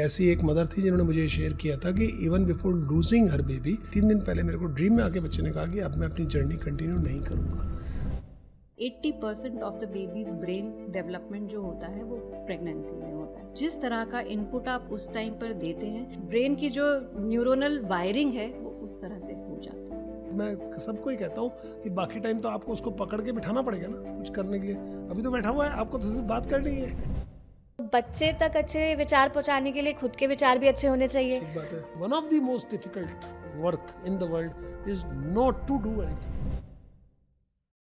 ऐसी एक मदर थी जिन्होंने मुझे शेयर किया था कि even before losing her baby 3 दिन पहले मेरे को ड्रीम में आके बच्चे ने कहा कि अब मैं अपनी जर्नी कंटिन्यू नहीं करूँगा। 80% of the babies brain development जो होता है वो प्रेगनेंसी में होता है। जिस तरह का इनपुट आप उस टाइम पर देते हैं, ब्रेन की जो न्यूरोनल वायरिंग है वो उस तरह से हो जाती है। मैं सबको ही कहता हूँ कि बाकी टाइम तो आपको उसको पकड़ के बिठाना पड़ेगा ना कुछ करने के लिए। अभी तो बैठा हुआ है, आपको तो सिर्फ बात करनी है। बच्चे तक अच्छे विचार पहुंचाने के लिए खुद के विचार भी अच्छे होने चाहिए। ठीक बात है। One of the most difficult work in the world is not to do anything.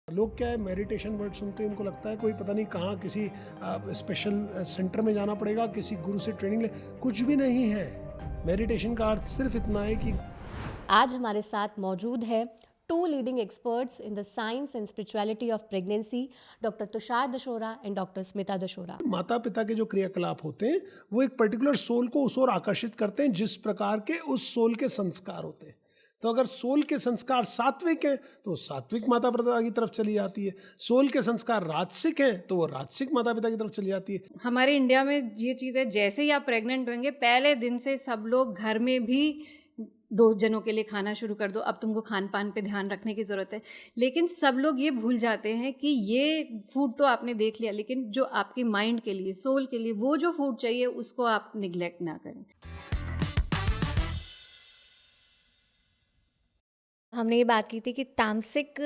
लोग क्या है, मेडिटेशन वर्ड सुनते हैं उनको लगता है कोई पता नहीं कहाँ किसी स्पेशल सेंटर में जाना पड़ेगा, किसी गुरु से ट्रेनिंग ले। कुछ भी नहीं है। मेडिटेशन का अर्थ सिर्फ इतना है कि आज हमारे साथ मौजूद है 2 leading experts in the science and spirituality of pregnancy, doctor Tushar Dashora and doctor Smita Dashora. माता पिता के जो क्रियाकलाप होते हैं वो एक पर्टिकुलर सोल को उस ओर आकर्षित करते हैं जिस प्रकार के उस सोल के संस्कार होते हैं। तो अगर सोल के संस्कार सात्विक हैं तो सात्विक माता पिता की तरफ चली जाती है, सोल के संस्कार राजसिक हैं तो वो राजसिक माता पिता की तरफ चली जाती है। हमारे इंडिया में ये चीज़ है, जैसे ही आप प्रेग्नेंट होंगे पहले दिन से सब लोग घर में भी 2 जनों के लिए खाना शुरू कर दो, अब तुमको खान पान पे ध्यान रखने की ज़रूरत है। लेकिन सब लोग ये भूल जाते हैं कि ये फूड तो आपने देख लिया, लेकिन जो आपके माइंड के लिए, सोल के लिए वो जो फूड चाहिए उसको आप निगलेक्ट ना करें। हमने ये बात की थी कि तामसिक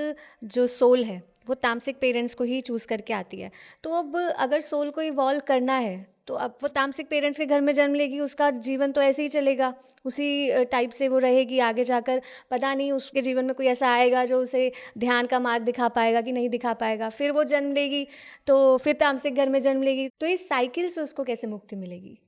जो सोल है वो तामसिक पेरेंट्स को ही चूज़ करके आती है। तो अब अगर सोल को इवॉल्व करना है तो अब वो तामसिक पेरेंट्स के घर में जन्म लेगी, उसका जीवन तो ऐसे ही चलेगा, उसी टाइप से वो रहेगी आगे जाकर। पता नहीं उसके जीवन में कोई ऐसा आएगा जो उसे ध्यान का मार्ग दिखा पाएगा कि नहीं दिखा पाएगा। फिर वो जन्म लेगी तो फिर तामसिक घर में जन्म लेगी। तो इस साइकिल से उसको कैसे मुक्ति मिलेगी?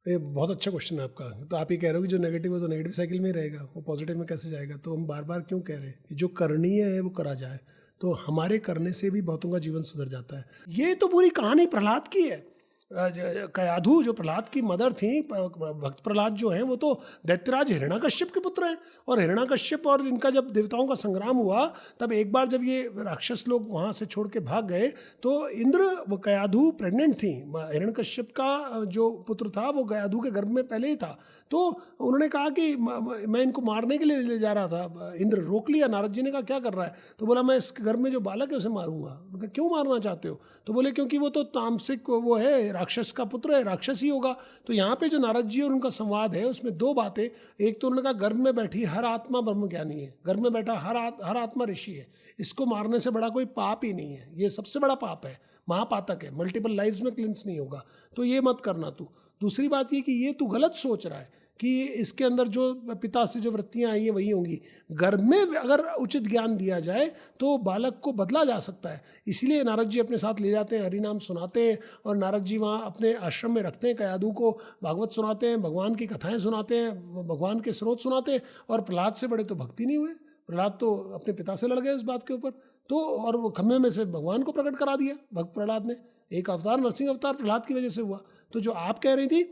ये बहुत अच्छा क्वेश्चन है आपका। तो आप ये कह रहे हो कि जो नेगेटिव है तो नेगेटिव साइकिल में ही रहेगा, वो पॉजिटिव में कैसे जाएगा? तो हम बार बार क्यों कह रहे हैं कि जो करणीय है वो करा जाए, तो हमारे करने से भी बहुतों का जीवन सुधर जाता है। ये तो पूरी कहानी प्रहलाद की है। कयाधु जो प्रहलाद की मदर थी, भक्त प्रहलाद जो हैं वो तो दैत्यराज हिरण्यकश्यप के पुत्र हैं। और हिरण्यकश्यप और इनका जब देवताओं का संग्राम हुआ तब एक बार जब ये राक्षस लोग वहाँ से छोड़ के भाग गए तो इंद्र, वो कयाधु प्रेग्नेंट थी। हिरण्यकश्यप का जो पुत्र था वो कयाधु के गर्भ में पहले ही था। तो उन्होंने कहा कि मैं इनको मारने के लिए ले जा रहा था। इंद्र रोक लिया। नारद जी ने कहा क्या कर रहा है? तो बोला मैं इस गर्भ में जो बालक है उसे मारूंगा। उन्होंने कहा क्यों मारना चाहते हो? तो बोले क्योंकि वो तो तामसिक वो है, राक्षस का पुत्र है, राक्षस ही होगा। तो यहाँ पे जो नारद जी और उनका संवाद है उसमें 2 बातें। एक तो उन्होंने कहा गर्भ में बैठी हर आत्मा ब्रह्मज्ञानी है, गर्भ में बैठा हर आत्मा ऋषि है, इसको मारने से बड़ा कोई पाप ही नहीं है। ये सबसे बड़ा पाप है, महापातक है, मल्टीपल लाइफ्स में क्लिंस नहीं होगा, तो ये मत करना तू। दूसरी बात ये कि ये तू गलत सोच रहा है कि इसके अंदर जो पिता से जो वृत्तियाँ आई हैं वही होंगी। गर्भ में अगर उचित ज्ञान दिया जाए तो बालक को बदला जा सकता है। इसीलिए नारद जी अपने साथ ले जाते हैं, हरि नाम सुनाते हैं, और नारद जी वहाँ अपने आश्रम में रखते हैं। कयाधु को भागवत सुनाते हैं, भगवान की कथाएँ सुनाते हैं, भगवान के स्रोत सुनाते हैं। और प्रहलाद से बड़े तो भक्ति नहीं हुए। प्रहलाद तो अपने पिता से लड़ गए इस बात के ऊपर। तो और वो खम्भे में से भगवान को प्रकट करा दिया भक्त प्रहलाद ने। एक अवतार, नरसिंह अवतार प्रहलाद की वजह से हुआ। तो जो आप कह रही थी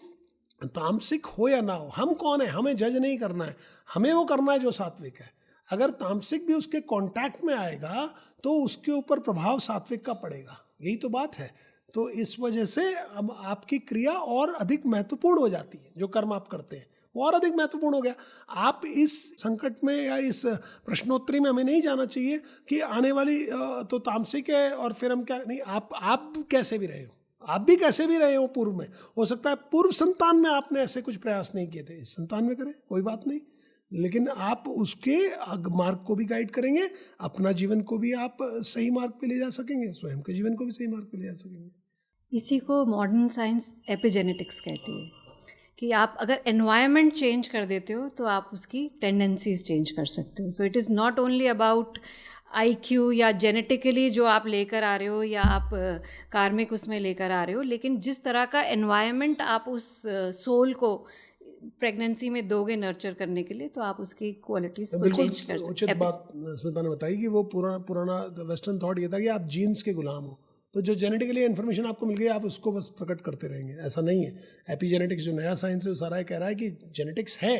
तामसिक हो या ना हो, हम कौन है? हमें जज नहीं करना है, हमें वो करना है जो सात्विक है। अगर तामसिक भी उसके कांटेक्ट में आएगा तो उसके ऊपर प्रभाव सात्विक का पड़ेगा, यही तो बात है। तो इस वजह से अब आपकी क्रिया और अधिक महत्वपूर्ण हो जाती है। जो कर्म आप करते हैं वो और अधिक महत्वपूर्ण हो गया। आप इस संकट में या इस प्रश्नोत्तरी में हमें नहीं जाना चाहिए कि आने वाली तो तामसिक है और फिर हम क्या नहीं। आप कैसे भी रहे हो, आप भी कैसे भी रहे हो पूर्व में, हो सकता है पूर्व संतान में आपने ऐसे कुछ प्रयास नहीं किए थे, इस संतान में करें, कोई बात नहीं। लेकिन आप उसके मार्ग को भी गाइड करेंगे, अपना जीवन को भी आप सही मार्ग पे ले जा सकेंगे, स्वयं के जीवन को भी सही मार्ग पे ले जा सकेंगे। इसी को मॉडर्न साइंस एपिजेनेटिक्स कहती है कि आप अगर एनवायरनमेंट चेंज कर देते हो तो आप उसकी टेंडेंसीज चेंज कर सकते हो। So it is not only about IQ या जेनेटिकली जो आप लेकर आ रहे हो या आप कार्मिक उसमें लेकर आ रहे हो, लेकिन जिस तरह का एनवायरनमेंट आप उस सोल को प्रेगनेंसी में दोगे नर्चर करने के लिए, तो आप उसकी क्वालिटीज को चेंज कर सकते। उचित बात स्मिता ने बताई कि वो पुराना वेस्टर्न थॉट ये था कि आप जीन्स के गुलाम हो, तो जो जेनेटिकली इन्फॉर्मेशन आपको मिल गई आप उसको बस प्रकट करते रहेंगे। ऐसा नहीं है। एपिजेनेटिक्स जो नया साइंस है वो सारा कह रहा है कि जेनेटिक्स है,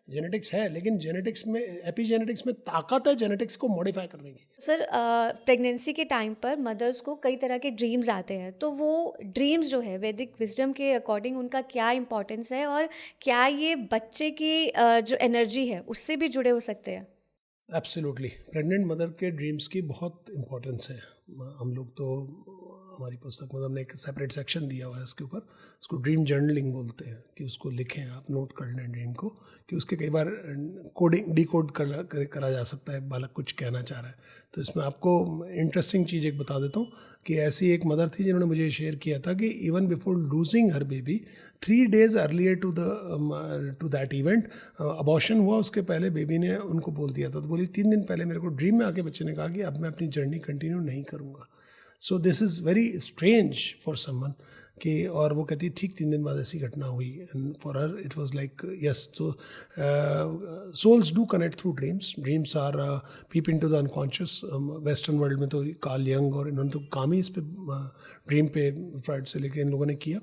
जेनेटिक्स है, लेकिन जेनेटिक्स में, एपिजेनेटिक्स में ताकत है जेनेटिक्स को मॉडिफाई करने की। सर, प्रेगनेंसी के टाइम पर मदर्स को कई तरह के ड्रीम्स आते हैं, तो वो ड्रीम्स जो है वैदिक विजडम के अकॉर्डिंग उनका क्या इम्पोर्टेंस है, और क्या ये बच्चे की जो एनर्जी है उससे भी जुड़े हो सकते हैं? एब्सोल्युटली, प्रेग्नेंट मदर के ड्रीम्स की बहुत इंपॉर्टेंस है। हम लोग तो, हमारी पुस्तक में हमने एक सेपरेट सेक्शन दिया हुआ है इसके ऊपर, उसको ड्रीम जर्नलिंग बोलते हैं, कि उसको लिखें, आप नोट कर लें ड्रीम को, कि उसके कई बार कोडिंग डिकोड करा जा सकता है, बालक कुछ कहना चाह रहा है। तो इसमें आपको इंटरेस्टिंग चीज़ एक बता देता हूँ कि ऐसी एक मदर थी जिन्होंने मुझे शेयर किया था कि even before losing her baby 3 days earlier to that event, abortion हुआ, उसके पहले बेबी ने उनको बोल दिया था। तो बोली 3 दिन पहले मेरे को ड्रीम में आके बच्चे ने कहा कि अब मैं अपनी जर्नी कंटिन्यू नहीं करूँगा। So this is very strange for someone कि, और वो कहती ठीक 3 दिन बाद ऐसी घटना हुई, and for her it was like yes. तो souls do connect through dreams, dreams are peep into the unconscious. Western world में तो कार्ल यंग और इन्होंने तो काम ही इस पे, ड्रीम पे, फ्राइड से लेके इन लोगों ने किया।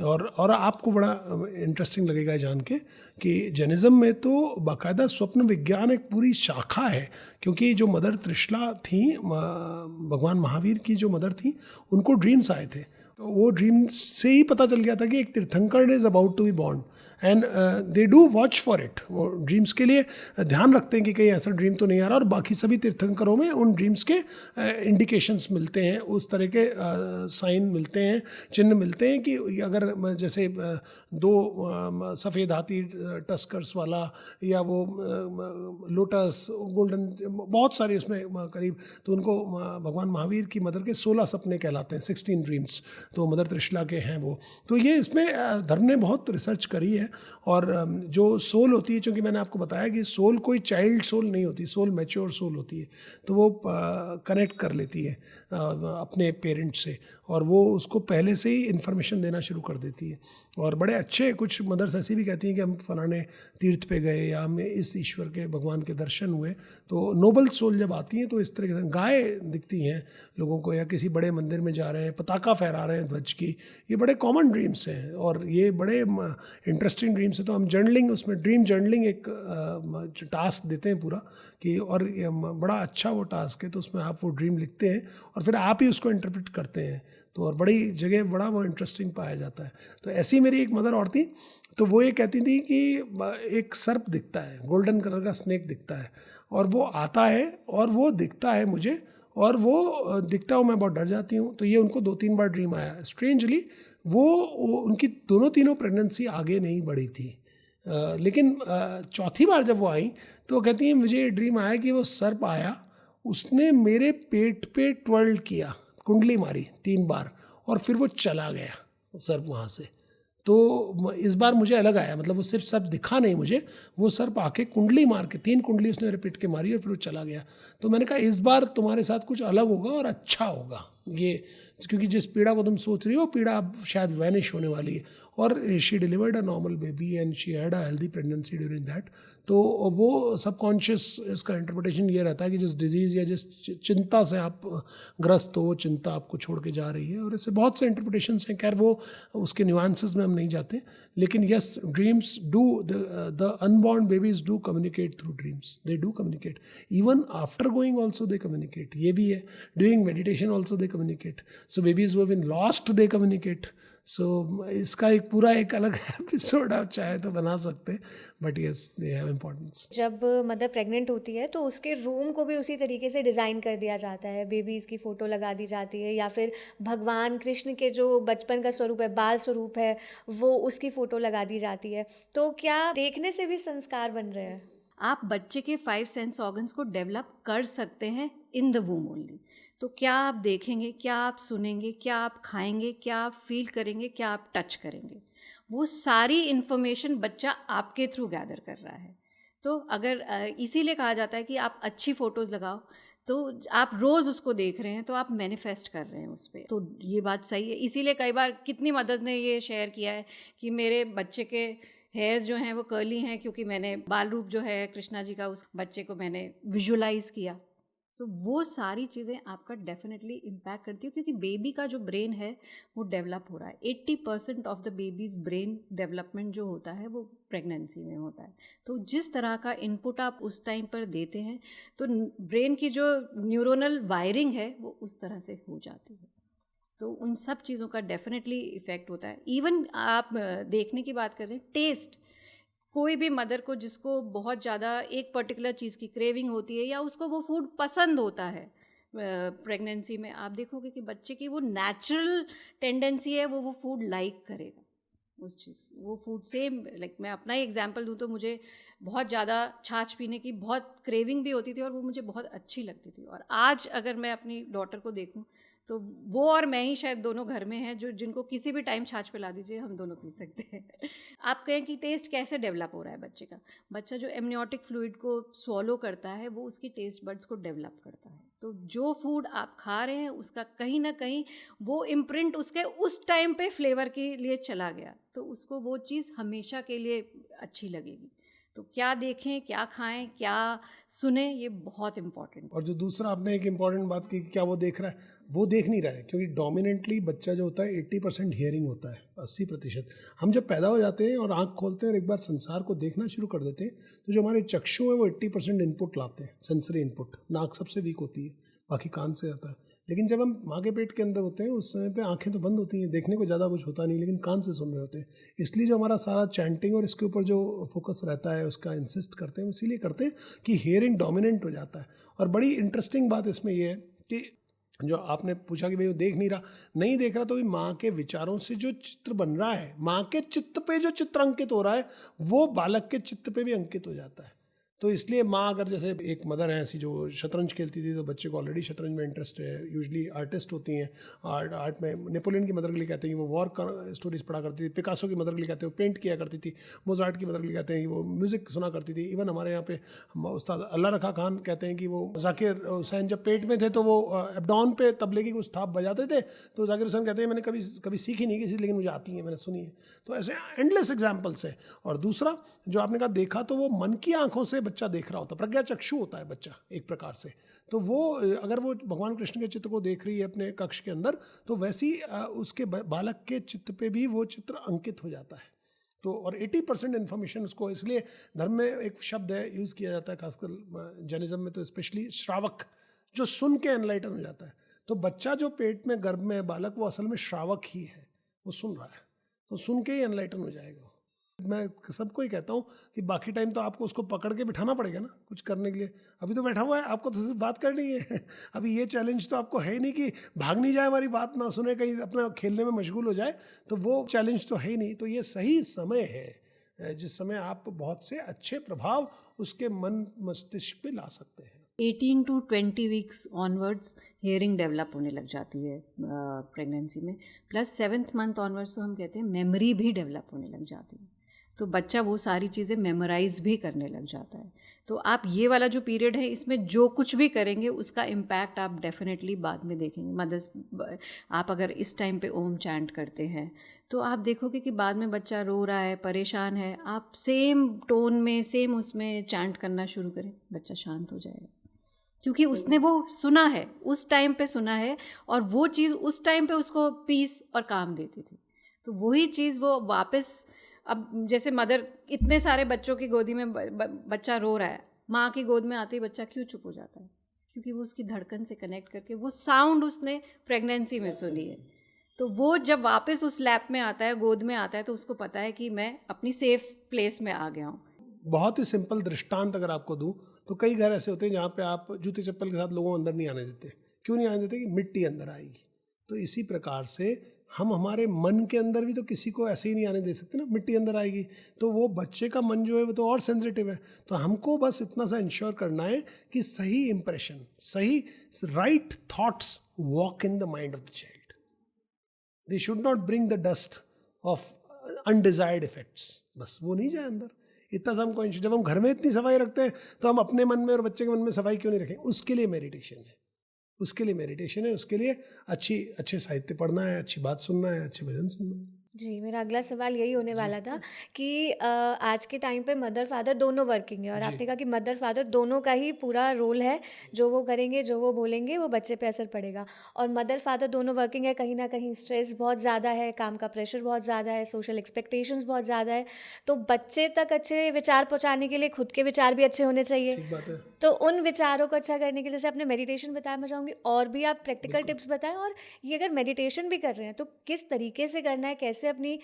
और आपको बड़ा इंटरेस्टिंग लगेगा जान के कि जैनिज़्म में तो बाकायदा स्वप्न विज्ञान एक पूरी शाखा है, क्योंकि जो मदर त्रिशला थी, भगवान महावीर की जो मदर थी, उनको ड्रीम्स आए थे। तो वो ड्रीम्स से ही पता चल गया था कि एक Tirthankar is about to be born, and they do watch for it. वो ड्रीम्स के लिए ध्यान रखते हैं कि कहीं ऐसा ड्रीम तो नहीं आ रहा, और बाकी सभी तीर्थंकरों में उन ड्रीम्स के इंडिकेशंस मिलते हैं, उस तरह के साइन मिलते हैं, चिन्ह मिलते हैं कि अगर जैसे 2 सफ़ेद हाथी टस्कर्स वाला, या वो लोटस गोल्डन, बहुत सारे उसमें करीब, तो उनको भगवान महावीर की मदर के 16 सपने कहलाते हैं, 16 ड्रीम्स, तो मदर त्रिशला के हैं वो। तो ये इसमें धर्म ने बहुत रिसर्च करी है। और जो सोल होती है, चूँकि मैंने आपको बताया कि सोल कोई चाइल्ड सोल नहीं होती, सोल मैच्योर सोल होती है, तो वो कनेक्ट कर लेती है अपने पेरेंट्स से, और वो उसको पहले से ही इन्फॉर्मेशन देना शुरू कर देती है। और बड़े अच्छे कुछ मदर्स ऐसी भी कहती हैं कि हम फलाने तीर्थ पे गए, या हमें इस ईश्वर के, भगवान के दर्शन हुए। तो नोबल सोल जब आती हैं तो इस तरह से गाय दिखती हैं लोगों को, या किसी बड़े मंदिर में जा रहे हैं, पताका फहरा रहे हैं ध्वज की, ये बड़े कॉमन ड्रीम्स हैं, और ये बड़े इंटरेस्टिंग ड्रीम्स हैं। तो हम जर्नलिंग, उसमें ड्रीम जर्नलिंग एक टास्क देते हैं पूरा, कि और बड़ा अच्छा वो टास्क है। तो उसमें आप वो ड्रीम लिखते हैं और फिर आप ही उसको इंटरप्रेट करते हैं, तो और बड़ी जगह बड़ा वो इंटरेस्टिंग पाया जाता है। तो ऐसी मेरी एक मदर और थी, तो वो ये कहती थी कि एक सर्प दिखता है, गोल्डन कलर का स्नेक दिखता है, और वो आता है और वो दिखता है मुझे, और वो दिखता हूँ, मैं बहुत डर जाती हूँ। तो ये उनको 2-3 बार ड्रीम आया। स्ट्रेंजली वो उनकी दोनों तीनों प्रेगनेंसी आगे नहीं बढ़ी थी, लेकिन चौथी बार जब वो आई तो कहती हैं मुझे ये ड्रीम आया कि वो सर्प आया, उसने मेरे पेट पे ट्विर्ल किया, कुंडली मारी 3 बार, और फिर वो चला गया सर्प वहाँ से। तो इस बार मुझे अलग आया, मतलब वो सिर्फ सर्प दिखा नहीं मुझे, वो सर्प आके कुंडली मार के 3 कुंडली उसने मेरे पेट के मारी और फिर वो चला गया। तो मैंने कहा इस बार तुम्हारे साथ कुछ अलग होगा और अच्छा होगा ये, क्योंकि जिस पीड़ा को तुम सोच रही हो पीड़ा अब शायद वैनिश होने वाली है। और she delivered a normal baby and she had a healthy pregnancy during that. तो वो सबकॉन्शियस इसका इंटरप्रिटेशन ये रहता है कि जिस डिजीज़ या जिस चिंता से आप ग्रस्त हो, वो चिंता आपको छोड़ के जा रही है। और ऐसे बहुत से इंटरप्रिटेशंस हैं, खैर वो उसके न्यूआंसेस में हम नहीं जाते, लेकिन yes, dreams do, the unborn babies do communicate through dreams, they do communicate, even after going also they communicate, ये भी है, doing meditation also they communicate, so babies वो बिन लॉस्ट दे कम्युनिकेट। सो इसका एक पूरा एक अलग एपिसोड आप चाहे तो बना सकते हैं, but yes they have importance. जब मदर प्रेग्नेंट होती है तो उसके रूम को भी उसी तरीके से डिज़ाइन कर दिया जाता है, बेबीज़ की फ़ोटो लगा दी जाती है, या फिर भगवान कृष्ण के जो बचपन का स्वरूप है, बाल स्वरूप है, वो उसकी फ़ोटो लगा दी जाती है। तो क्या देखने से भी संस्कार बन रहे हैं? आप बच्चे के 5 सेंस ऑर्गन्स को डेवलप कर सकते हैं इन द वूम ओनली। तो क्या आप देखेंगे, क्या आप सुनेंगे, क्या आप खाएंगे, क्या आप फील करेंगे, क्या आप टच करेंगे, वो सारी इन्फॉर्मेशन बच्चा आपके थ्रू गैदर कर रहा है। तो अगर इसीलिए कहा जाता है कि आप अच्छी फ़ोटोज़ लगाओ, तो आप रोज़ उसको देख रहे हैं तो आप मैनिफेस्ट कर रहे हैं उस पर। तो ये बात सही है। इसीलिए कई बार कितनी मदद ने ये शेयर किया है कि मेरे बच्चे के हेयर्स जो हैं वो कर्ली हैं, क्योंकि मैंने बाल रूप जो है कृष्णा जी का उस बच्चे को मैंने विजुलाइज़ किया। सो वो सारी चीज़ें आपका डेफिनेटली इम्पैक्ट करती है, क्योंकि बेबी का जो ब्रेन है वो डेवलप हो रहा है. 80% of the babies brain development जो होता है वो प्रेगनेंसी में होता है. तो जिस तरह का इनपुट आप उस टाइम पर देते हैं तो ब्रेन की जो न्यूरोनल वायरिंग है वो उस तरह से हो जाती है. तो उन सब चीज़ों का डेफिनेटली इफ़ेक्ट होता है. इवन आप देखने की बात कर रहे हैं, टेस्ट. कोई भी मदर को जिसको बहुत ज़्यादा एक पर्टिकुलर चीज़ की क्रेविंग होती है या उसको वो फूड पसंद होता है प्रेगनेंसी में, आप देखोगे कि बच्चे की वो नेचुरल टेंडेंसी है वो फूड लाइक करेगा उस चीज़, वो फूड सेम. लाइक मैं अपना ही एग्जांपल दूँ तो मुझे बहुत ज़्यादा छाछ पीने की बहुत क्रेविंग भी होती थी और वो मुझे बहुत अच्छी लगती थी. और आज अगर मैं अपनी डॉटर को देखूँ तो वो और मैं ही शायद दोनों घर में हैं जो जिनको किसी भी टाइम छाछ पिला दीजिए हम दोनों पी सकते हैं. आप कहें कि टेस्ट कैसे डेवलप हो रहा है बच्चे का. बच्चा जो एमनियोटिक फ्लूइड को स्वॉलो करता है वो उसकी टेस्ट बड्स को डेवलप करता है. तो जो फूड आप खा रहे हैं उसका कहीं ना कहीं वो इम्प्रिंट उसके उस टाइम पे फ्लेवर के लिए चला गया, तो उसको वो चीज़ हमेशा के लिए अच्छी लगेगी. तो क्या देखें, क्या खाएं, क्या सुने, ये बहुत इम्पॉर्टेंट. और जो दूसरा आपने एक इम्पॉर्टेंट बात की, क्या वो देख रहा है, वो देख नहीं रहा है, क्योंकि डोमिनेंटली बच्चा जो होता है 80% हियरिंग होता है, 80%. हम जब पैदा हो जाते हैं और आँख खोलते हैं और एक बार संसार को देखना शुरू कर देते हैं तो जो हमारे चक्षु हैं वो 80% इनपुट लाते हैं, सेंसरी इनपुट. नाक सबसे वीक होती है, बाकी कान से आता है. लेकिन जब हम माँ के पेट के अंदर होते हैं उस समय पे आंखें तो बंद होती हैं, देखने को ज़्यादा कुछ होता नहीं, लेकिन कान से सुन रहे होते हैं. इसलिए जो हमारा सारा चैंटिंग और इसके ऊपर जो फोकस रहता है उसका इंसिस्ट करते हैं, इसीलिए करते हैं कि हियरिंग डोमिनेंट हो जाता है. और बड़ी इंटरेस्टिंग बात इसमें यह है कि जो आपने पूछा कि भाई वो देख नहीं रहा, नहीं देख रहा, तो भी माँ के विचारों से जो चित्र बन रहा है, माँ के चित्त पे जो चित्र अंकित हो रहा है वो बालक के चित्त पे भी अंकित हो जाता है. तो इसलिए माँ अगर जैसे एक मदर है ऐसी जो शतरंज खेलती थी तो बच्चे को ऑलरेडी शतरंज में इंटरेस्ट है, यूजुअली आर्टिस्ट होती हैं, आर्ट में. नेपोलियन की मदर के लिए कहते हैं कि वो वॉर स्टोरीज पढ़ा करती थी. पिकासो की मदर के लिए कहते हैं वो पेंट किया करती थी. मोजार्ट की मदर के लिए कहते हैं कि वो म्यूज़िक सुना करती थी. इवन हमारे यहाँ पे उस्ताद अल्लाह रखा खान कहते हैं कि वो जाकिर हुसैन जब पेट में थे तो वो एब्डॉन पे तबले की कुछ थाप बजाते थे. तो जाकिर हुसैन कहते हैं मैंने कभी सीखी नहीं किसी, लेकिन मुझे आती है, मैंने सुनी है. तो ऐसे एंडलेस एग्जाम्पल्स है. और दूसरा जो आपने कहा देखा, तो वो मन की आंखों से बच्चा देख रहा होता है, प्रज्ञा चक्षु होता है बच्चा एक प्रकार से. तो वो अगर वो भगवान कृष्ण के चित्र को देख रही है अपने कक्ष के अंदर, तो वैसी उसके बालक के चित्त पे भी वो चित्र अंकित हो जाता है. तो और 80% इन्फॉर्मेशन उसको, इसलिए धर्म में एक शब्द है यूज़ किया जाता है, खासकर जैनिज्म में तो स्पेशली, श्रावक, जो सुन के एनलाइटन हो जाता है. तो बच्चा जो पेट में गर्भ में है बालक, वो असल में श्रावक ही है, वो सुन रहा है, तो सुन के ही एनलाइटन हो जाएगा. मैं सबको ही कहता हूँ कि बाकी टाइम तो आपको उसको पकड़ के बिठाना पड़ेगा ना कुछ करने के लिए. अभी तो बैठा हुआ है, आपको तो सिर्फ बात करनी है. अभी ये चैलेंज तो आपको है ही नहीं कि भाग नहीं जाए, हमारी बात ना सुने, कहीं अपना खेलने में मशगूल हो जाए, तो वो चैलेंज तो है ही नहीं. तो ये सही समय है जिस समय आप बहुत से अच्छे प्रभाव उसके मन मस्तिष्क पे ला सकते हैं. 18 to 20 weeks onwards hearing develop होने लग जाती है प्रेगनेंसी में. प्लस 7th मंथ ऑनवर्ड्स तो हम कहते हैं मेमोरी भी डेवलप होने लग जाती है. तो बच्चा वो सारी चीज़ें मेमोराइज भी करने लग जाता है. तो आप ये वाला जो पीरियड है इसमें जो कुछ भी करेंगे उसका इम्पैक्ट आप डेफिनेटली बाद में देखेंगे. मदर्स, आप अगर इस टाइम पे ओम चैंट करते हैं तो आप देखोगे कि बाद में बच्चा रो रहा है, परेशान है, आप सेम टोन में, सेम उसमें चैंट करना शुरू करें, बच्चा शांत हो जाएगा, क्योंकि उसने वो सुना है, उस टाइम पे सुना है, और वो चीज़ उस टाइम पे उसको पीस और काम देती थी. तो वही चीज़ वो वापस, अब जैसे मदर इतने सारे बच्चों की गोदी में बच्चा रो रहा है, माँ की गोद में आते ही बच्चा क्यों चुप हो जाता है? क्योंकि वो उसकी धड़कन से कनेक्ट करके वो साउंड उसने प्रेगनेंसी में सुनी है. तो वो जब वापस उस लैप में आता है, गोद में आता है, तो उसको पता है कि मैं अपनी सेफ प्लेस में आ गया हूँ. बहुत ही सिंपल दृष्टांत अगर आपको दूं तो कई घर ऐसे होते हैं जहाँ पे आप जूते चप्पल के साथ लोगों को अंदर नहीं आने देते. क्यों नहीं आने देते? कि मिट्टी अंदर आएगी. तो इसी प्रकार से हम हमारे मन के अंदर भी तो किसी को ऐसे ही नहीं आने दे सकते ना, मिट्टी अंदर आएगी. तो वो बच्चे का मन जो है वो तो और सेंसिटिव है. तो हमको बस इतना सा इंश्योर करना है कि सही इंप्रेशन, सही right thoughts walk in the mind of the child. They should not bring the dust of undesired effects. बस वो नहीं जाए अंदर. इतना सा हमको, जब हम घर में इतनी सफाई रखते हैं तो हम अपने मन में और बच्चे के मन में सफाई क्यों नहीं रखें? उसके लिए मेडिटेशन है, उसके लिए मेडिटेशन है, उसके लिए अच्छे साहित्य पढ़ना है, अच्छी बात सुनना है, अच्छे भजन सुनना है. जी, मेरा अगला सवाल यही होने वाला था कि आज के टाइम पे मदर फादर दोनों वर्किंग है और जी। आपने कहा कि मदर फादर दोनों का ही पूरा रोल है, जो वो करेंगे, जो वो बोलेंगे, वो बच्चे पे असर पड़ेगा। और मदर फादर दोनों वर्किंग है, कहीं न कहीं स्ट्रेस बहुत ज़्यादा है, काम का प्रेशर बहुत ज़्यादा है, सोशल एक्सपेक्टेशंस बहुत ज़्यादा है। तो बच्चे तक अच्छे विचार पहुँचाने के लिए खुद के विचार भी अच्छे होने चाहिए। ठीक बात है। तो उन विचारों को अच्छा करने के लिए, जैसे आपने मेडिटेशन बताया, मैं चाहूँगी और भी आप प्रैक्टिकल बिल्कुल। टिप्स बताएँ। और ये अगर मेडिटेशन भी कर रहे हैं, तो किस तरीके से करना है, कैसे अपनी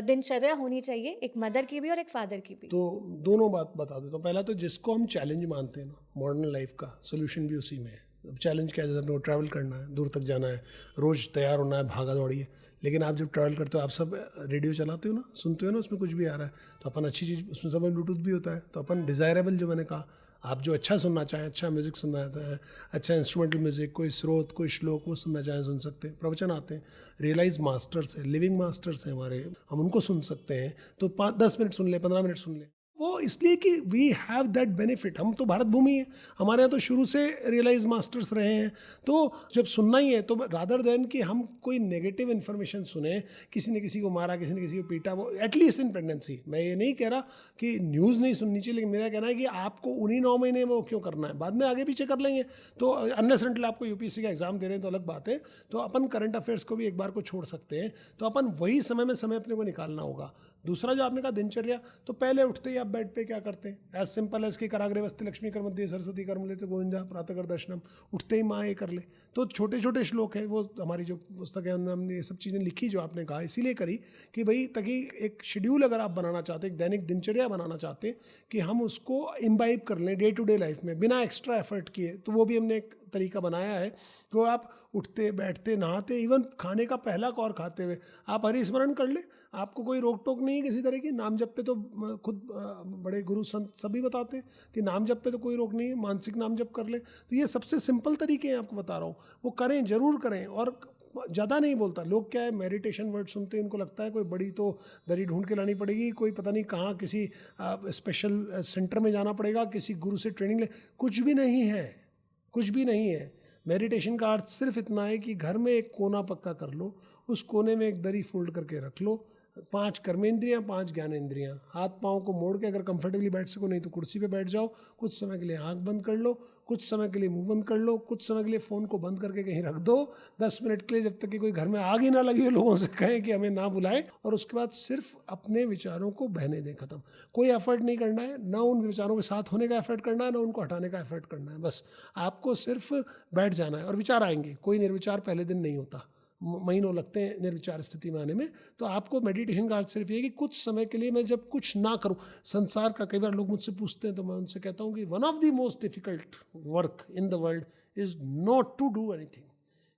दिनचर्या होनी चाहिए, एक मदर की भी और एक फादर की भी? तो दोनों बात बता देता हूँ। पहला तो जिसको हम चैलेंज मानते हैं ना, मॉडर्न लाइफ का सोल्यूशन भी उसी में है। अब चैलेंज क्या है, जैसे अपने को ट्रैवल करना है, दूर तक जाना है, रोज़ तैयार होना है, भागा दौड़ी है। लेकिन आप जब ट्रैवल करते हो, आप सब रेडियो चलाते हो ना, सुनते हो ना, उसमें कुछ भी आ रहा है, तो अपन अच्छी चीज़, उसमें सब ब्लूटूथ भी होता है, तो अपन डिज़ायरेबल, जो मैंने कहा, आप जो अच्छा सुनना चाहें, अच्छा म्यूज़िक सुनना चाहते हैं, अच्छा इंस्ट्रूमेंटल म्यूज़िक, कोई स्रोत, कोई श्लोक, वो सुनना चाहें सुन सकते हैं। प्रवचन आते हैं, रियलाइज मास्टर्स है, लिविंग मास्टर्स हैं हमारे, हम उनको सुन सकते हैं। तो 5-10 मिनट सुन लें, 15 मिनट सुन लें, वो इसलिए कि वी हैव दैट बेनिफिट। हम तो भारत भूमि है, हमारे यहाँ तो शुरू से रियलाइज मास्टर्स रहे हैं। तो जब सुनना ही है, तो रादर देन कि हम कोई नेगेटिव इन्फॉर्मेशन सुने, किसी ने किसी को मारा, किसी ने किसी को पीटा, वो एटलीस्ट इन प्रेगनेंसी, मैं ये नहीं कह रहा कि न्यूज़ नहीं सुननी चाहिए, लेकिन मेरा कहना है कि आपको उन्हीं 9 महीने में वो क्यों करना है, बाद में आगे पीछे कर लेंगे। तो अनलेस अनटिल आपको यूपीएससी का एग्जाम दे रहे हैं तो अलग बात है। तो अपन करंट अफेयर्स को भी एक बार को छोड़ सकते हैं। तो अपन वही समय में समय अपने को निकालना होगा। दूसरा जो आपने कहा दिनचर्या, तो पहले उठते ही आप बेड पे क्या करते हैं, एज सिंपल एज कि कराग्रे वस्ते लक्ष्मी कर मध्य सरस्वती कर लेते गोविंदा प्रातः कर दर्शनम, उठते ही माँ ये कर ले। तो छोटे छोटे श्लोक हैं, वो हमारी जो पुस्तक है उनमें हमने ये सब चीज़ें लिखी जो आपने कहा, इसीलिए करी कि भाई ताकि एक शेड्यूल अगर आप बनाना चाहते हैं, एक दैनिक दिनचर्या बनाना चाहते हैं, कि हम उसको इम्बाइब कर लें डे टू डे लाइफ में बिना एक्स्ट्रा एफर्ट किए, तो वो भी हमने एक तरीका बनाया है कि वो आप उठते बैठते नहाते, इवन खाने का पहला कौर खाते हुए आप हरि स्मरण कर ले। आपको कोई रोक टोक नहीं है किसी तरह की। नाम जप पे तो खुद बड़े गुरु संत सभी बताते हैं कि नाम जप पे तो कोई रोक नहीं है, मानसिक नाम जप कर ले। तो ये सबसे सिंपल तरीके हैं, आपको बता रहा हूँ, वो करें, ज़रूर करें। और ज़्यादा नहीं बोलता, लोग क्या है मेडिटेशन वर्ड सुनते हैं, उनको लगता है कोई बड़ी तो दरी ढूंढ के लानी पड़ेगी, कोई पता नहीं कहाँ किसी स्पेशल सेंटर में जाना पड़ेगा, किसी गुरु से ट्रेनिंग ले। कुछ भी नहीं है, कुछ भी नहीं है। मेडिटेशन का अर्थ सिर्फ इतना है कि घर में एक कोना पक्का कर लो, उस कोने में एक दरी फोल्ड करके रख लो, 5 कर्मेंद्रियाँ, 5 ज्ञानेंद्रियाँ, हाथ पाँव को मोड़ के, अगर कंफर्टेबली बैठ सको, नहीं तो कुर्सी पे बैठ जाओ, कुछ समय के लिए आंख बंद कर लो, कुछ समय के लिए मुंह बंद कर लो, कुछ समय के लिए फ़ोन को बंद करके कहीं रख दो 10 मिनट के लिए, जब तक कि कोई घर में आग ही ना लगी हो, लोगों से कहें कि हमें ना बुलाएं। और उसके बाद सिर्फ अपने विचारों को बहने दें, खत्म। कोई एफर्ट नहीं करना है, ना उन विचारों के साथ होने का एफर्ट करना है, ना उनको हटाने का एफर्ट करना है। बस आपको सिर्फ बैठ जाना है और विचार आएंगे। कोई निर्विचार पहले दिन नहीं होता, महीनों लगते हैं निर्विचार स्थिति में आने में। तो आपको मेडिटेशन का अर्थ सिर्फ ये कि कुछ समय के लिए मैं जब कुछ ना करूं, संसार का, कई बार लोग मुझसे पूछते हैं तो मैं उनसे कहता हूं कि one of the most difficult work in the world is not to do anything.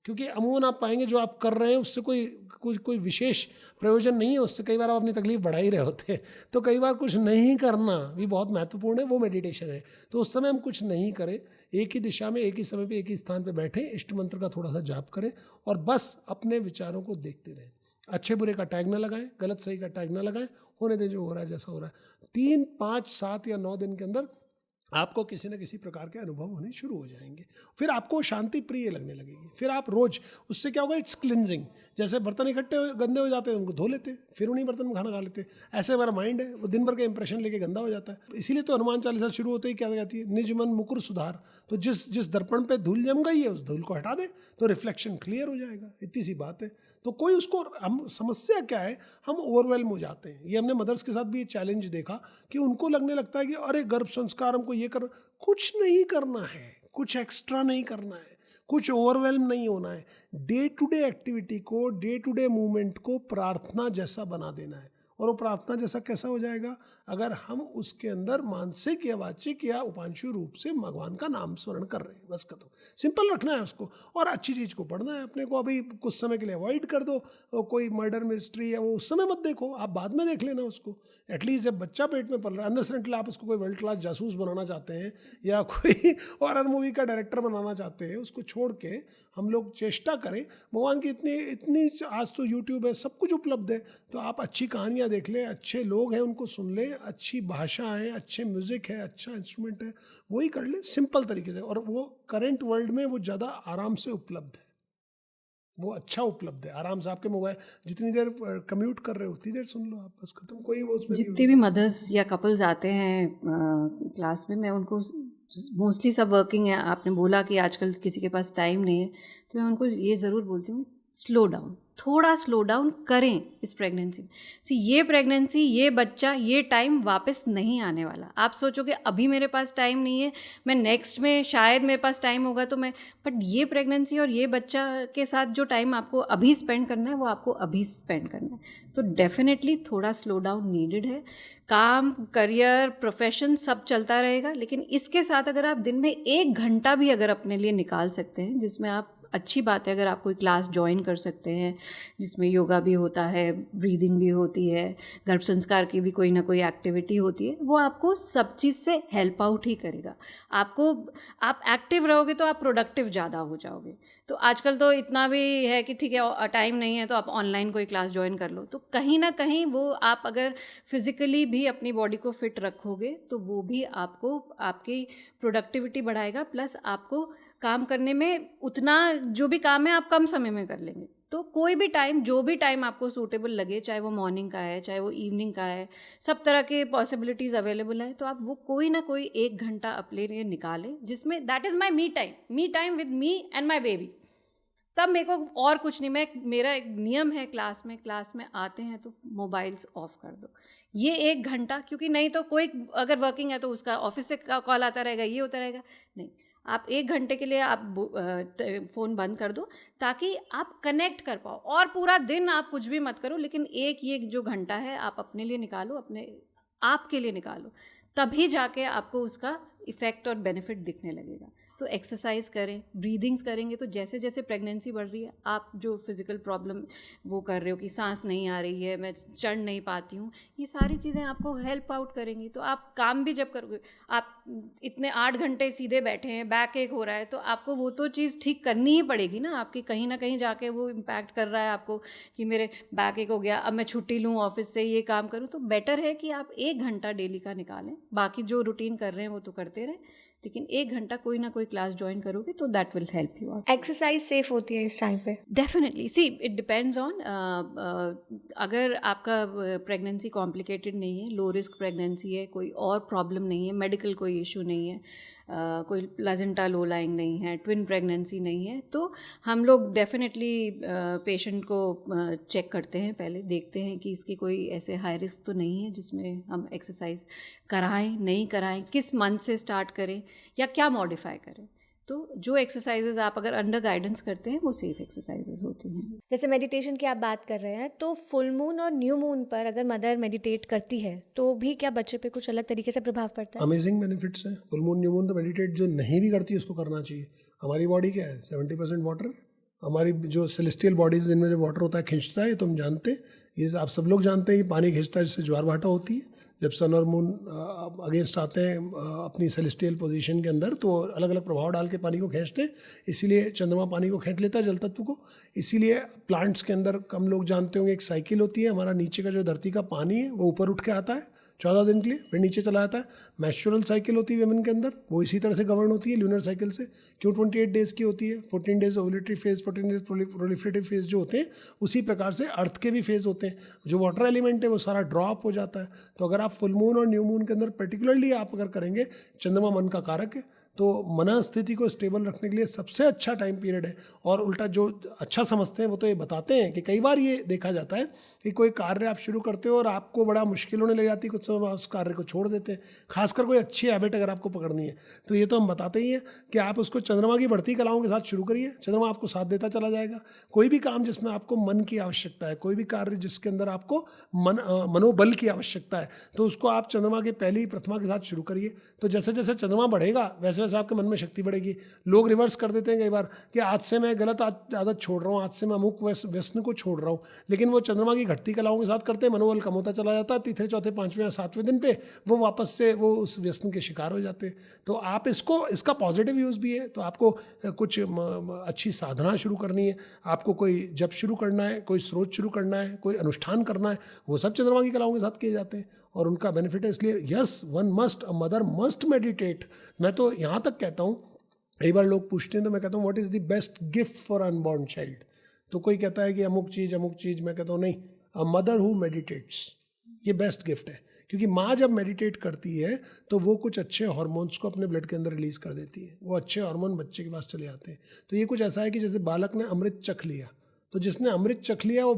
क्योंकि अमूमन आप पाएंगे जो आप कर रहे हैं उससे कोई विशेष प्रयोजन नहीं है, उससे कई बार आप अपनी तकलीफ बढ़ा ही रहे होते हैं। तो कई बार कुछ नहीं करना भी बहुत महत्वपूर्ण है, वो मेडिटेशन है। तो उस समय हम कुछ नहीं करें, एक ही दिशा में, एक ही समय पे, एक ही स्थान पे बैठें, इष्ट मंत्र का थोड़ा सा जाप करें और बस अपने विचारों को देखते रहें। अच्छे बुरे का टैग ना लगाएं, गलत सही का टैग ना लगाएं, होने दें जो हो रहा है जैसा हो रहा है। 3, 5, 7 या 9 दिन के अंदर आपको किसी न किसी प्रकार के अनुभव होने शुरू हो जाएंगे। फिर आपको शांति प्रिय लगने लगेगी। फिर आप रोज, उससे क्या होगा, इट्स क्लिनजिंग। जैसे बर्तन इकट्ठे गंदे हो जाते हैं, उनको धो लेते हैं, फिर उन्हीं बर्तन में खाना खा लेते हैं। ऐसे हमारा माइंड है, वो दिन भर के इंप्रेशन लेके गंदा हो जाता है। इसीलिए तो हनुमान चालीसा शुरू होते ही क्या कहती है, निज मन मुकुर सुधार। तो जिस दर्पण पे धूल जम गई है, उस धूल को हटा दे तो रिफ्लेक्शन क्लियर हो जाएगा। इतनी सी बात है। तो कोई उसको, हम समस्या क्या है, हम ओवरवेल्म हो जाते हैं। ये हमने मदर्स के साथ भी ये चैलेंज देखा कि उनको लगने लगता है कि अरे गर्भ संस्कार हमको ये कर, कुछ नहीं करना है, कुछ एक्स्ट्रा नहीं करना है, कुछ ओवरवेल्म नहीं होना है। डे टू डे एक्टिविटी को, डे टू डे मूवमेंट को प्रार्थना जैसा बना देना है। और वो प्रार्थना जैसा कैसा हो जाएगा, अगर हम उसके अंदर मानसिक या वाचिक या उपांशु रूप से भगवान का नाम स्मरण कर रहे हैं, बस खत्म। सिंपल रखना है उसको और अच्छी चीज़ को पढ़ना है अपने को। अभी कुछ समय के लिए अवॉइड कर दो, कोई मर्डर मिस्ट्री या वो उस समय मत देखो, आप बाद में देख लेना उसको। एटलीस्ट जब बच्चा पेट में पल रहा है, अननेसेसरी आप उसको कोई वर्ल्ड क्लास जासूस बनाना चाहते हैं या कोई हॉरर मूवी का डायरेक्टर बनाना चाहते हैं, उसको छोड़ के हम लोग चेष्टा करें। भगवान की इतनी आज तो यूट्यूब है, सब कुछ उपलब्ध है, तो आप अच्छी कहानियाँ देख लें, अच्छे लोग हैं उनको सुन लें, अच्छी भाषा है, अच्छे म्यूज़िक है, अच्छा इंस्ट्रूमेंट है, वही कर लें सिंपल तरीके से। और वो करंट वर्ल्ड में वो ज़्यादा आराम से उपलब्ध है। वो अच्छा उपलब्ध है, आराम से आपके मोबाइल, जितनी देर कम्यूट कर रहे हो उतनी देर सुन लो आप, बस खत्म। कोई वो उसमें जितने भी मदर्स या कपल्स आते हैं क्लास में, मैं उनको, मोस्टली सब वर्किंग है, आपने बोला कि आजकल किसी के पास टाइम नहीं है, तो मैं उनको ये ज़रूर बोलती हूँ, स्लो डाउन, थोड़ा स्लो डाउन करें इस प्रेगनेंसी में। ये प्रेगनेंसी, ये बच्चा, ये टाइम वापस नहीं आने वाला। आप सोचोगे अभी मेरे पास टाइम नहीं है, मैं नेक्स्ट में शायद मेरे पास टाइम होगा तो मैं, बट ये प्रेगनेंसी और ये बच्चा के साथ जो टाइम आपको अभी स्पेंड करना है वो आपको अभी स्पेंड करना है। तो डेफिनेटली थोड़ा स्लो डाउन नीडेड है। काम, करियर, प्रोफेशन सब चलता रहेगा, लेकिन इसके साथ अगर आप दिन में 1 घंटा भी अगर अपने लिए निकाल सकते हैं, जिसमें आप, अच्छी बात है अगर आप कोई क्लास ज्वाइन कर सकते हैं जिसमें योगा भी होता है, ब्रीदिंग भी होती है, गर्भ संस्कार की भी कोई ना कोई एक्टिविटी होती है, वो आपको सब चीज़ से हेल्प आउट ही करेगा। आप एक्टिव रहोगे तो आप प्रोडक्टिव ज़्यादा हो जाओगे। तो आजकल तो इतना भी है कि ठीक है टाइम नहीं है तो आप ऑनलाइन कोई क्लास ज्वाइन कर लो, तो कहीं ना कहीं वो आप अगर फिज़िकली भी अपनी बॉडी को फिट रखोगे तो वो भी आपको आपकी प्रोडक्टिविटी बढ़ाएगा, प्लस आपको काम करने में उतना, जो भी काम है आप कम समय में कर लेंगे। तो कोई भी टाइम, जो भी टाइम आपको सूटेबल लगे, चाहे वो मॉर्निंग का है, चाहे वो इवनिंग का है, सब तरह के पॉसिबिलिटीज़ अवेलेबल है, तो आप वो कोई ना कोई 1 घंटा अपने लिए निकालें, जिसमें that is my me time with me and my baby. तब मेरे को और कुछ नहीं, मेरा एक नियम है, क्लास में आते हैं तो मोबाइल्स ऑफ कर दो ये 1 घंटा, क्योंकि नहीं तो कोई अगर वर्किंग है तो उसका ऑफिस से कॉल आता रहेगा, ये होता रहेगा। नहीं, आप 1 घंटे के लिए आप फ़ोन बंद कर दो ताकि आप कनेक्ट कर पाओ, और पूरा दिन आप कुछ भी मत करो, लेकिन ये जो घंटा है आप अपने लिए निकालो, अपने आप के लिए निकालो, तभी जाके आपको उसका इफ़ेक्ट और बेनिफिट दिखने लगेगा। तो एक्सरसाइज करें, ब्रीदिंग्स करेंगे तो जैसे जैसे प्रेगनेंसी बढ़ रही है, आप जो फिज़िकल प्रॉब्लम वो कर रहे हो कि सांस नहीं आ रही है, मैं चढ़ नहीं पाती हूँ, ये सारी चीज़ें आपको हेल्प आउट करेंगी। तो आप काम भी जब करोगे, आप इतने 8 घंटे सीधे बैठे हैं, बैक एक हो रहा है, तो आपको वो तो चीज़ ठीक करनी ही पड़ेगी ना, आपकी कहीं ना कहीं जाके वो इम्पैक्ट कर रहा है आपको कि मेरे बैक एक हो गया, अब मैं छुट्टी लूँ ऑफिस से, ये काम करूँ। तो बेटर है कि आप 1 घंटा डेली का निकालें, बाकी जो रूटीन कर रहे हैं वो तो करते रहें, लेकिन 1 घंटा कोई ना कोई क्लास ज्वाइन करोगे तो that will help you out. Exercise safe होती है इस टाइम पे? Definitely, see it depends on, अगर आपका प्रेगनेंसी कॉम्प्लिकेटेड नहीं है, लो रिस्क प्रेगनेंसी है, कोई और प्रॉब्लम नहीं है, मेडिकल कोई इशू नहीं है, कोई प्लेजेंटा लो लाइंग नहीं है, ट्विन प्रेगनेंसी नहीं है, तो हम लोग डेफिनेटली पेशेंट को चेक करते हैं, पहले देखते हैं कि इसकी कोई ऐसे हाई रिस्क तो नहीं है जिसमें हम एक्सरसाइज कराएं, नहीं कराएं, किस मंथ से स्टार्ट करें या क्या मॉडिफाई करें। तो जो एक्सरसाइजेज आप अगर अंडर गाइडेंस करते हैं वो सेफ एक्सरसाइजेज होती हैं। जैसे मेडिटेशन की आप बात कर रहे हैं, तो फुल मून और न्यू मून पर अगर मदर मेडिटेट करती है तो भी क्या बच्चे पे कुछ अलग तरीके से प्रभाव पड़ता है? अमेजिंग बेनिफिट्स हैं। फुल मून न्यू मून तो मेडिटेट जो नहीं भी करती है उसको करना चाहिए। हमारी बॉडी क्या है, 70% वाटर। हमारी जो सेलेस्टियल बॉडीज जिनमें जो वाटर होता है खींचता है, तो हम जानते हैं, ये आप सब लोग जानते हैं, ये पानी खींचता है जिससे ज्वार भाटा होती है। जब सन और मून अगेंस्ट आते हैं अपनी सेलेस्टियल पोजीशन के अंदर, तो अलग अलग प्रभाव डाल के पानी को खींचते हैं। इसीलिए चंद्रमा पानी को खींच लेता है, जल तत्व को। इसीलिए प्लांट्स के अंदर कम लोग जानते होंगे एक साइकिल होती है, हमारा नीचे का जो धरती का पानी है वो ऊपर उठ के आता है 14 दिन के लिए, फिर नीचे चला जाता है। मैस्चुरल साइकिल होती है विमेन के अंदर, वो इसी तरह से गवर्न होती है ल्यूनर साइकिल से। क्यों 28 डेज़ की होती है, 14 days ovulatory phase, 14 days proliferative phase जो होते हैं, उसी प्रकार से अर्थ के भी फेज होते हैं। जो वाटर एलिमेंट है वो सारा ड्रॉप हो जाता है। तो अगर आप फुल मून और न्यू मून के अंदर पर्टिकुलरली आप अगर करेंगे, चंद्रमा मन का कारक है, तो मनस्थिति को स्टेबल रखने के लिए सबसे अच्छा टाइम पीरियड है। और उल्टा जो अच्छा समझते हैं वो तो ये बताते हैं कि कई बार ये देखा जाता है कि कोई कार्य आप शुरू करते हो और आपको बड़ा मुश्किल होने लग जाती है, कुछ समय आप उस कार्य को छोड़ देते हैं। खासकर कोई अच्छी हैबिट अगर आपको पकड़नी है तो ये तो हम बताते ही हैं कि आप उसको चंद्रमा की बढ़ती कलाओं के साथ शुरू करिए, चंद्रमा आपको साथ देता चला जाएगा। कोई भी काम जिसमें आपको मन की आवश्यकता है, कोई भी कार्य जिसके अंदर आपको मनोबल की आवश्यकता है, तो उसको आप चंद्रमा के पहली प्रथमा के साथ शुरू करिए। तो जैसे जैसे चंद्रमा बढ़ेगा वैसे वैसे आपके मन में शक्ति बढ़ेगी। लोग रिवर्स कर देते हैं कई बार कि आज से मैं गलत आदत छोड़ रहा हूँ, आज से मैं अमुक व्यसन को छोड़ रहा हूँ, लेकिन वो चंद्रमा की घटती कलाओं के साथ करते हैं, मनोबल कम होता चला जाता है। तीसरे चौथे पाँचवें या सातवें दिन पे वो वापस से वो उस व्यसन के शिकार हो जाते हैं। तो आप इसका पॉजिटिव यूज़ भी है। तो आपको कुछ अच्छी साधना शुरू करनी है, आपको कोई जप शुरू करना है, कोई स्रोत शुरू करना है, कोई अनुष्ठान करना है, वो सब चंद्रमा की कलाओं के साथ किए जाते हैं और उनका बेनिफिट है। इसलिए yes, one must, a mother must meditate. मैं तो यहाँ तक कहता हूँ, कई बार लोग पूछते हैं तो मैं कहता हूँ what is the best gift for unborn child. तो कोई कहता है कि अमुक चीज़, मैं कहता हूँ नहीं, अ मदर हु मेडिटेट्स, ये बेस्ट गिफ्ट है। क्योंकि माँ जब मेडिटेट करती है तो वो कुछ अच्छे हार्मोन्स को अपने ब्लड के अंदर रिलीज़ कर देती है, वो अच्छे हार्मोन बच्चे के पास चले आते हैं। तो ये कुछ ऐसा है कि जैसे बालक ने अमृत चख लिया, तो जिसने अमृत चख लिया वो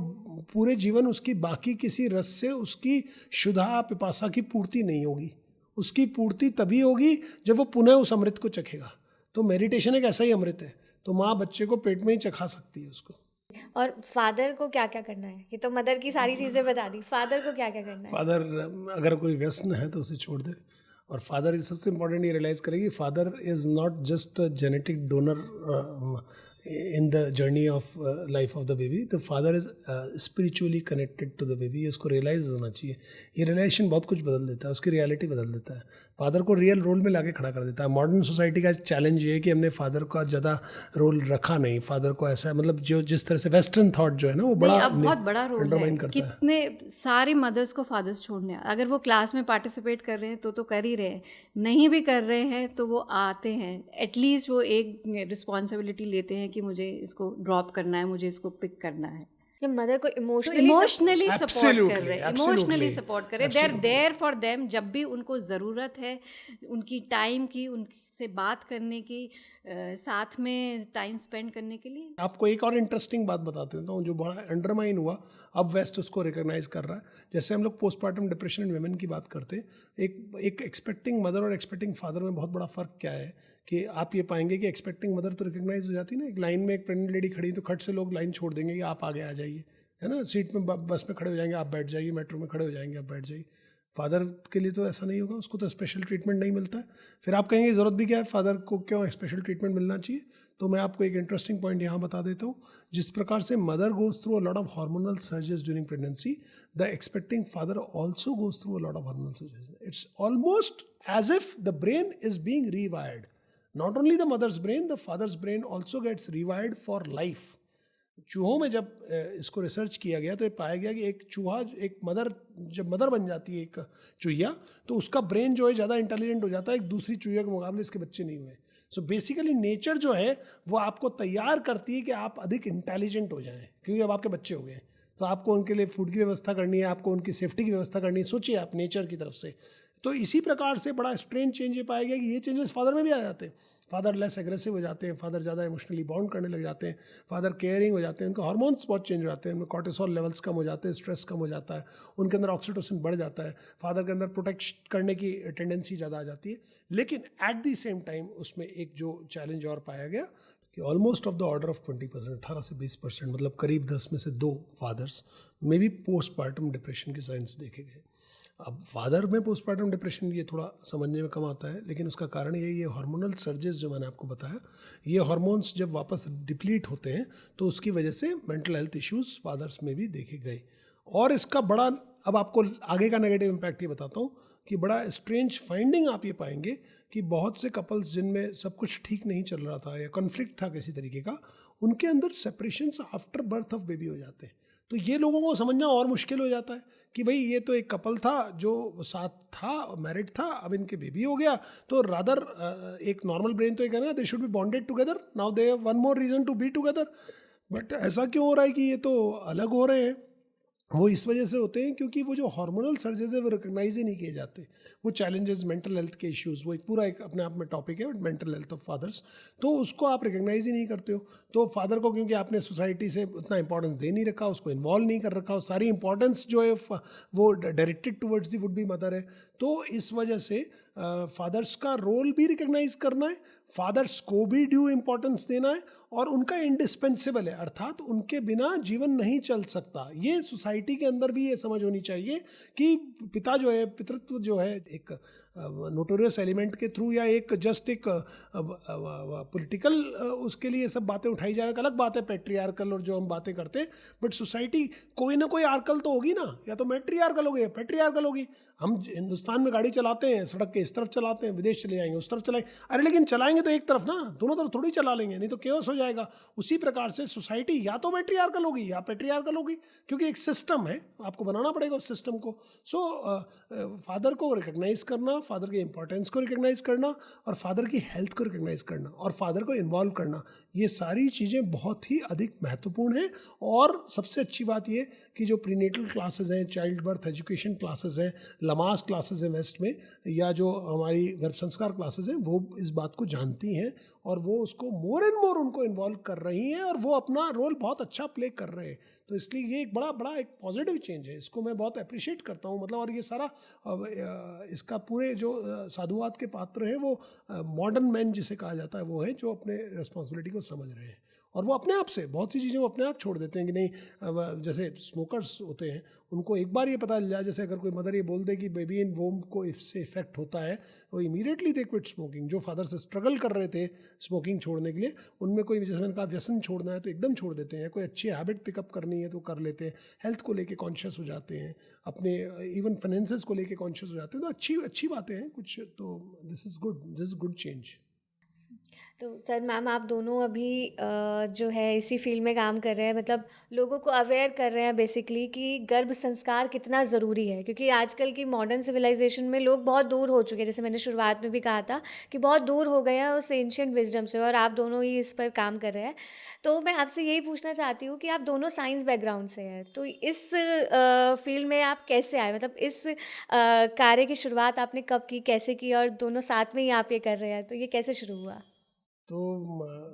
पूरे जीवन उसकी बाकी किसी रस से उसकी क्षुधा पिपासा की पूर्ति नहीं होगी, उसकी पूर्ति तभी होगी जब वो पुनः उस अमृत को चखेगा। तो मेडिटेशन एक ऐसा ही अमृत है, तो माँ बच्चे को पेट में ही चखा सकती है उसको। और फादर को क्या क्या करना है? ये तो मदर की सारी चीज़ें बता दी, फादर को क्या क्या करना है? फादर अगर कोई व्यसन है तो उसे छोड़ दे, और फादर सबसे इम्पोर्टेंट ये रियलाइज़ करेगी father is not just a genetic donor in the journey of life of the baby. The father is spiritually connected to the baby. ये उसको रियलाइज होना चाहिए। ये रियलाइजेशन बहुत कुछ बदल देता है, उसकी रियलिटी बदल देता है, फादर को रियल रोल में लाके खड़ा कर देता है। मॉडर्न सोसाइटी का चैलेंज ये है कि हमने फादर का ज़्यादा रोल रखा नहीं, फादर को ऐसा मतलब जो जिस तरह से वेस्टर्न थॉट जो है ना वो बड़ा अब बहुत बड़ा रोल है। करता है। कितने सारे मदर्स को फादर्स छोड़ने, अगर वो क्लास में पार्टिसिपेट कर रहे हैं तो कर ही रहे हैं, नहीं भी कर रहे हैं तो वो आते हैं, एटलीस्ट वो एक रिस्पॉन्सिबिलिटी लेते हैं कि मुझे इसको ड्रॉप करना है, मुझे इसको पिक करना है। जब मदर को इमोशनली सपोर्ट कर रहे हैं, इमोशनली सपोर्ट कर रहे हैं, they are there for them. जब भी उनको ज़रूरत है उनकी टाइम की, उनसे बात करने की, साथ में टाइम स्पेंड करने के लिए। आपको एक और इंटरेस्टिंग बात बताते हूँ जो बड़ा अंडरमाइन हुआ, अब वेस्ट उसको रिकॉग्नाइज कर रहा है। जैसे हम लोग पोस्टमार्टम डिप्रेशन इन वेमेन की बात करते हैं, एक एक्सपेक्टिंग मदर और एक्सपेक्टिंग फादर में बहुत बड़ा फ़र्क क्या है कि आप ये पाएंगे कि एक्सपेक्टिंग मदर तो रिकग्नाइज हो जाती है ना, एक लाइन में एक प्रेग्नेंट लेडी खड़ी तो खट से लोग लाइन छोड़ देंगे कि आप आगे आ जाइए, है ना, सीट में बस में खड़े हो जाएंगे आप बैठ जाइए, मेट्रो में खड़े हो जाएंगे आप बैठ जाइए। फादर के लिए तो ऐसा नहीं होगा, उसको तो स्पेशल ट्रीटमेंट नहीं मिलता है। फिर आप कहेंगे ज़रूरत भी क्या है, फादर को क्यों स्पेशल ट्रीटमेंट मिलना चाहिए? तो मैं आपको एक इंटरेस्टिंग पॉइंट यहाँ बता देता हूँ। जिस प्रकार से mother goes through a lot of hormonal surges during pregnancy, the expecting father also goes through a lot of hormonal surges. It's almost as if the brain is being rewired. Not only the mother's brain, the father's brain also gets rewired for life. चूहों में जब इसको research किया गया तो ये पाया गया कि एक चूहा, एक मदर जब मदर बन जाती है एक चूहिया, तो उसका ब्रेन जो है ज़्यादा इंटेलिजेंट हो जाता है, एक दूसरी चूहिया के मुकाबले इसके बच्चे नहीं हुए। सो बेसिकली नेचर जो है वो आपको तैयार करती है कि आप अधिक इंटेलिजेंट हो जाएं, क्योंकि अब आपके बच्चे हो गए, तो आपको उनके लिए फूड की व्यवस्था करनी है, आपको उनकी सेफ्टी की व्यवस्था करनी है। सोचिए आप नेचर की तरफ से। तो इसी प्रकार से बड़ा स्ट्रेंज चेंज ये पाया गया कि ये चेंजेस फादर में भी आ जाते हैं। फादर लेस एग्रेसिव हो जाते हैं, फादर ज़्यादा इमोशनली बॉन्ड करने लग जाते हैं, फादर केयरिंग हो जाते हैं, उनके हार्मोन्स बहुत चेंज हो जाते हैं, उनमें कॉर्टिसोल लेवल्स कम हो जाते हैं, स्ट्रेस कम हो जाता है, उनके अंदर ऑक्सीटोसिन बढ़ जाता है, फादर के अंदर प्रोटेक्ट करने की टेंडेंसी ज़्यादा आ जाती है। लेकिन एट द सेम टाइम उसमें एक जो चैलेंज और पाया गया कि almost of the order of 20%, 18 से 20%, मतलब करीब 10 में से 2 फादर्स में भी पोस्टमार्टम डिप्रेशन के साइंस देखे गए। अब फादर में पोस्टमार्टम डिप्रेशन ये थोड़ा समझने में कम आता है, लेकिन उसका कारण ये हार्मोनल सर्जेस जो मैंने आपको बताया, ये हार्मोन्स जब वापस डिप्लीट होते हैं तो उसकी वजह से मेंटल हेल्थ इश्यूज फादर्स में भी देखे गए। और इसका बड़ा, अब आपको आगे का नेगेटिव इम्पैक्ट ये बताता हूँ कि बड़ा स्ट्रेंज फाइंडिंग आप ये पाएंगे कि बहुत से कपल्स जिनमें सब कुछ ठीक नहीं चल रहा था या कॉन्फ्लिक्ट था किसी तरीके का, उनके अंदर separations after birth of baby हो जाते हैं। तो ये लोगों को समझना और मुश्किल हो जाता है कि भाई ये तो एक कपल था जो साथ था, मैरिड था, अब इनके बेबी हो गया, तो रादर एक नॉर्मल ब्रेन तो ये कहना they should be bonded together, now they have one more reason to be together. But ऐसा क्यों हो रहा है कि ये तो अलग हो रहे हैं? वो इस वजह से होते हैं क्योंकि वो जो हार्मोनल सर्जेस है वो रिकग्नाइज ही नहीं किए जाते। वो चैलेंजेस, मेंटल हेल्थ के इश्यूज, वो एक पूरा एक अपने आप में टॉपिक है, मेंटल हेल्थ ऑफ फादर्स, तो उसको आप रिकग्नाइज ही नहीं करते हो। तो फादर को क्योंकि आपने सोसाइटी से उतना इंपॉर्टेंस दे नहीं रखा, उसको इन्वॉल्व नहीं कर रखा, सारी इंपॉर्टेंस जो है वो directed towards the would be mother है। तो इस वजह से फादर्स का रोल भी रिकग्नाइज करना है, फादर्स को भी ड्यू इम्पोर्टेंस देना है, और उनका इंडिस्पेंसिबल है, अर्थात उनके बिना जीवन नहीं चल सकता। ये सोसाइटी के अंदर भी ये समझ होनी चाहिए कि पिता जो है, पितृत्व जो है, एक नोटोरियस एलिमेंट के थ्रू या एक जस्ट एक पॉलिटिकल उसके लिए सब बातें उठाई जाए, अलग बात है पैट्रियार्कल और जो हम बातें करते हैं, बट सोसाइटी कोई ना कोई आर्कल तो होगी ना, या तो मैट्रियार्कल होगी या पैट्रियार्कल होगी। हम हिंदुस्तान में गाड़ी चलाते हैं, सड़क के इस तरफ चलाते हैं, विदेश चले जाएंगे उस तरफ चलाएंगे, अरे लेकिन चलाएंगे तो एक तरफ ना, दोनों तरफ थोड़ी चला लेंगे, नहीं तो केओस हो जाएगा। उसी प्रकार से सोसाइटी या तो मैट्रियार्कल होगी या पैट्रियार्कल होगी, क्योंकि एक सिस्टम सिस्टम है, आपको बनाना पड़ेगा उस सिस्टम को। सो फादर को रिकग्नाइज करना, फादर की इंपॉर्टेंस को रिकग्नाइज करना, और फादर की हेल्थ को रिकग्नाइज करना, और फादर को इन्वॉल्व करना, ये सारी चीज़ें बहुत ही अधिक महत्वपूर्ण हैं। और सबसे अच्छी बात ये कि जो प्रीनेटल क्लासेस हैं, चाइल्ड बर्थ एजुकेशन क्लासेस हैं, लमास क्लासेस हैं वेस्ट में, या जो हमारी गर्भ संस्कार क्लासेस हैं, वो इस बात को जानती हैं और वो उसको मोर एंड मोर उनको इन्वॉल्व कर रही हैं, और वो अपना रोल बहुत अच्छा प्ले कर रहे हैं। तो इसलिए ये एक बड़ा एक पॉजिटिव चेंज है, इसको मैं बहुत अप्रिशिएट करता हूँ। मतलब और ये सारा इसका पूरे जो साधुवाद के पात्र हैं वो मॉडर्न मैन जिसे कहा जाता है वो है, जो अपने रिस्पॉन्सिबिलिटी को समझ रहे हैं, और वो अपने आप से बहुत सी चीज़ें वो अपने आप छोड़ देते हैं कि नहीं। जैसे स्मोकर्स होते हैं, उनको एक बार ये पता चल जाए, जैसे अगर कोई मदर ये बोल दे कि बेबी इन वोम को इससे इफेक्ट होता है, वो इमीडिएटली दे क्विट स्मोकिंग। जो फादर से स्ट्रगल कर रहे थे स्मोकिंग छोड़ने के लिए, उनमें कोई, जैसे मैंने कहा, व्यसन छोड़ना है तो एकदम छोड़ देते हैं, कोई अच्छी हैबिट पिकअप करनी है तो कर लेते हैं, हेल्थ को लेके कॉन्शियस हो जाते हैं, अपने इवन फाइनेंसेस को लेके कॉन्शियस हो जाते हैं। तो अच्छी बातें हैं कुछ, तो दिस इज़ गुड चेंज। तो सर, मैम, आप दोनों अभी जो है इसी फील्ड में काम कर रहे हैं, मतलब लोगों को अवेयर कर रहे हैं बेसिकली कि गर्भ संस्कार कितना ज़रूरी है, क्योंकि आजकल की मॉडर्न सिविलाइजेशन में लोग बहुत दूर हो चुके हैं, जैसे मैंने शुरुआत में भी कहा था कि बहुत दूर हो गए हैं उस एंशियंट विजडम से, और आप दोनों ही इस पर काम कर रहे हैं। तो मैं आपसे यही पूछना चाहती हूँ कि आप दोनों साइंस बैकग्राउंड से हैं, तो इस फील्ड में आप कैसे आए, मतलब इस कार्य की शुरुआत आपने कब की, कैसे की, और दोनों साथ में ही आप ये कर रहे हैं, तो ये कैसे शुरू हुआ? तो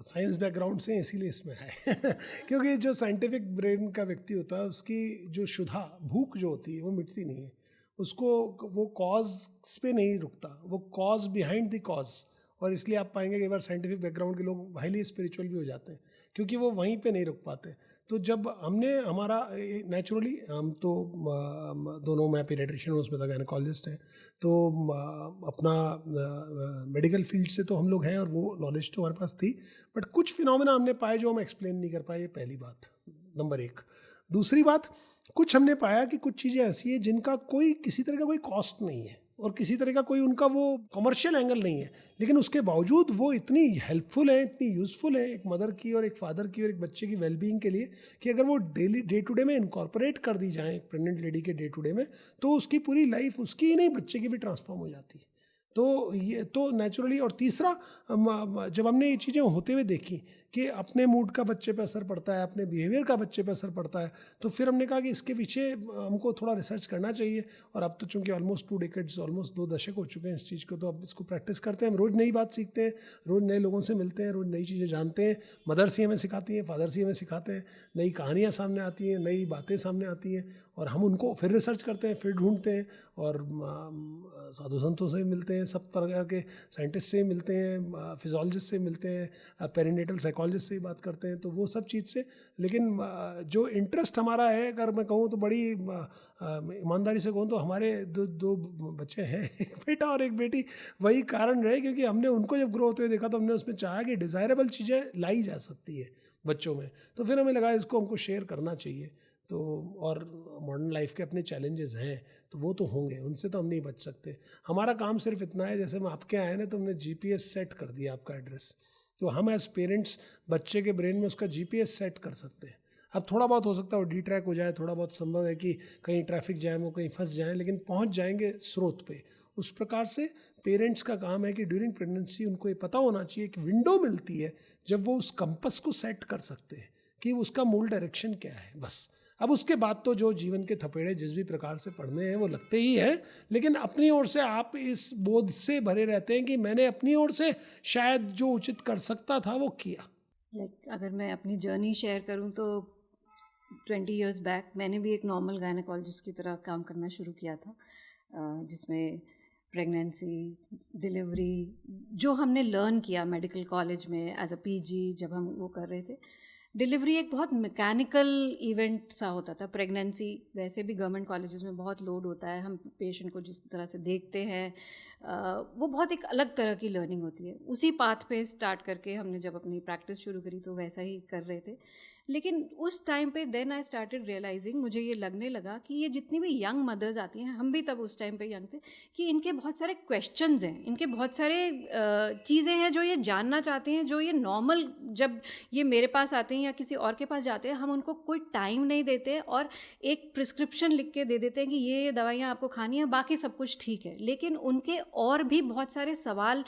साइंस बैकग्राउंड से इसीलिए इसमें है क्योंकि जो साइंटिफिक ब्रेन का व्यक्ति होता है, उसकी जो क्षुधा, भूख जो होती है, वो मिटती नहीं है उसको। वो कॉज पे नहीं रुकता, वो कॉज बिहाइंड द कॉज। और इसलिए आप पाएंगे कई बार साइंटिफिक बैकग्राउंड के लोग हाईली स्पिरिचुअल भी हो जाते हैं, क्योंकि वो वहीं पे नहीं रुक पाते। तो जब हमने हमारा नेचुरली, हम तो दोनों, मैं पीडियाट्रिशियन हूँ, उसमें तो गायनेकोलॉजिस्ट हैं, तो अपना मेडिकल फील्ड से तो हम लोग हैं और वो नॉलेज तो हमारे पास थी, बट कुछ फिनोमेना हमने पाए जो हम एक्सप्लेन नहीं कर पाए। ये पहली बात, नंबर एक। दूसरी बात, कुछ हमने पाया कि कुछ चीज़ें ऐसी हैं जिनका कोई किसी तरह का कोई कॉस्ट नहीं है और किसी तरह का कोई उनका वो कमर्शियल एंगल नहीं है, लेकिन उसके बावजूद वो इतनी हेल्पफुल है, इतनी यूज़फुल है एक मदर की और एक फादर की और एक बच्चे की वेलबींग के लिए, कि अगर वो डेली डे टू डे में इनकॉर्पोरेट कर दी जाए एक प्रेग्नेंट लेडी के डे टू डे में, तो उसकी पूरी लाइफ, उसकी ही नहीं बच्चे की भी ट्रांसफॉर्म हो जाती है। तो ये तो नेचुरली। और तीसरा, जब हमने ये चीज़ें होते हुए देखी कि अपने मूड का बच्चे पे असर पड़ता है, अपने बिहेवियर का बच्चे पे असर पड़ता है, तो फिर हमने कहा कि इसके पीछे हमको थोड़ा रिसर्च करना चाहिए। और अब तो चूँकि ऑलमोस्ट 2 डेकेड्स, ऑलमोस्ट 2 दशक हो चुके हैं इस चीज़ को, तो अब इसको प्रैक्टिस करते हैं। हम रोज़ नई बात सीखते हैं, रोज़ नए लोगों से मिलते हैं, रोज़ नई चीज़ें जानते हैं। मदर्स ही हमें सिखाती हैं, फादर्स ही हमें सिखाते हैं, नई कहानियाँ सामने आती हैं, नई बातें सामने आती हैं, और हम उनको फिर रिसर्च करते हैं, फिर ढूंढते हैं, और साधु संतों से मिलते हैं, सब प्रकार के साइंटिस्ट से मिलते हैं, फिजियोलॉजिस्ट से मिलते हैं, पेरिनेटल साइकोलॉजिस्ट से बात करते हैं, तो वो सब चीज़ से। लेकिन जो इंटरेस्ट हमारा है, अगर मैं कहूँ तो बड़ी ईमानदारी से कहूँ तो हमारे दो बच्चे हैं, एक बेटा और एक बेटी। वही कारण रहे, क्योंकि हमने उनको जब ग्रो होते हुए देखा तो हमने उसमें चाहा कि डिज़ायरेबल चीज़ें लाई जा सकती है बच्चों में, तो फिर हमें लगा इसको हमको शेयर करना चाहिए। तो और मॉडर्न लाइफ के अपने चैलेंजेस हैं, तो वो तो होंगे, उनसे तो हम नहीं बच सकते। हमारा काम सिर्फ इतना है, जैसे हम आपके आए ना, तो हमने GPS सेट कर दिया आपका एड्रेस, तो हम एज पेरेंट्स बच्चे के ब्रेन में उसका GPS सेट कर सकते हैं। अब थोड़ा बहुत हो सकता है वो डिट्रैक हो जाए, थोड़ा बहुत संभव है कि कहीं ट्रैफिक जैम हो, कहीं फंस जाएं, लेकिन पहुंच जाएंगे स्रोत पे। उस प्रकार से पेरेंट्स का काम है कि ड्यूरिंग प्रेगनेंसी उनको ये पता होना चाहिए, एक विंडो मिलती है जब वो उस कंपस को सेट कर सकते हैं कि उसका मूल डायरेक्शन क्या है, बस। अब उसके बाद तो जो जीवन के थपेड़े जिस भी प्रकार से पढ़ने हैं वो लगते ही हैं, लेकिन अपनी ओर से आप इस बोध से भरे रहते हैं कि मैंने अपनी ओर से शायद जो उचित कर सकता था वो किया। अगर मैं अपनी जर्नी शेयर करूं तो 20 इयर्स बैक मैंने भी एक नॉर्मल गायनेकोलॉजिस्ट की तरह काम करना शुरू किया था, जिसमें प्रेगनेंसी, डिलीवरी, जो हमने लर्न किया मेडिकल कॉलेज में एज अ PG जब हम वो कर रहे थे, डिलीवरी एक बहुत मैकेनिकल इवेंट सा होता था। प्रेगनेंसी वैसे भी गवर्नमेंट कॉलेजेस में बहुत लोड होता है, हम पेशेंट को जिस तरह से देखते हैं वो बहुत एक अलग तरह की लर्निंग होती है। उसी पाथ पे स्टार्ट करके हमने जब अपनी प्रैक्टिस शुरू करी तो वैसा ही कर रहे थे। लेकिन उस टाइम पे देन आई स्टार्टेड रियलाइजिंग, मुझे ये लगने लगा कि ये जितनी भी यंग मदर्स आती हैं, हम भी तब उस टाइम पे यंग थे, कि इनके बहुत सारे क्वेश्चंस हैं, इनके बहुत सारे चीज़ें हैं जो ये जानना चाहते हैं, जो ये नॉर्मल जब ये मेरे पास आते हैं या किसी और के पास जाते हैं, हम उनको कोई टाइम नहीं देते और एक प्रिस्क्रिप्शन लिख के दे देते हैं कि ये दवाइयाँ आपको खानी है, बाकी सब कुछ ठीक है। लेकिन उनके और भी बहुत सारे सवाल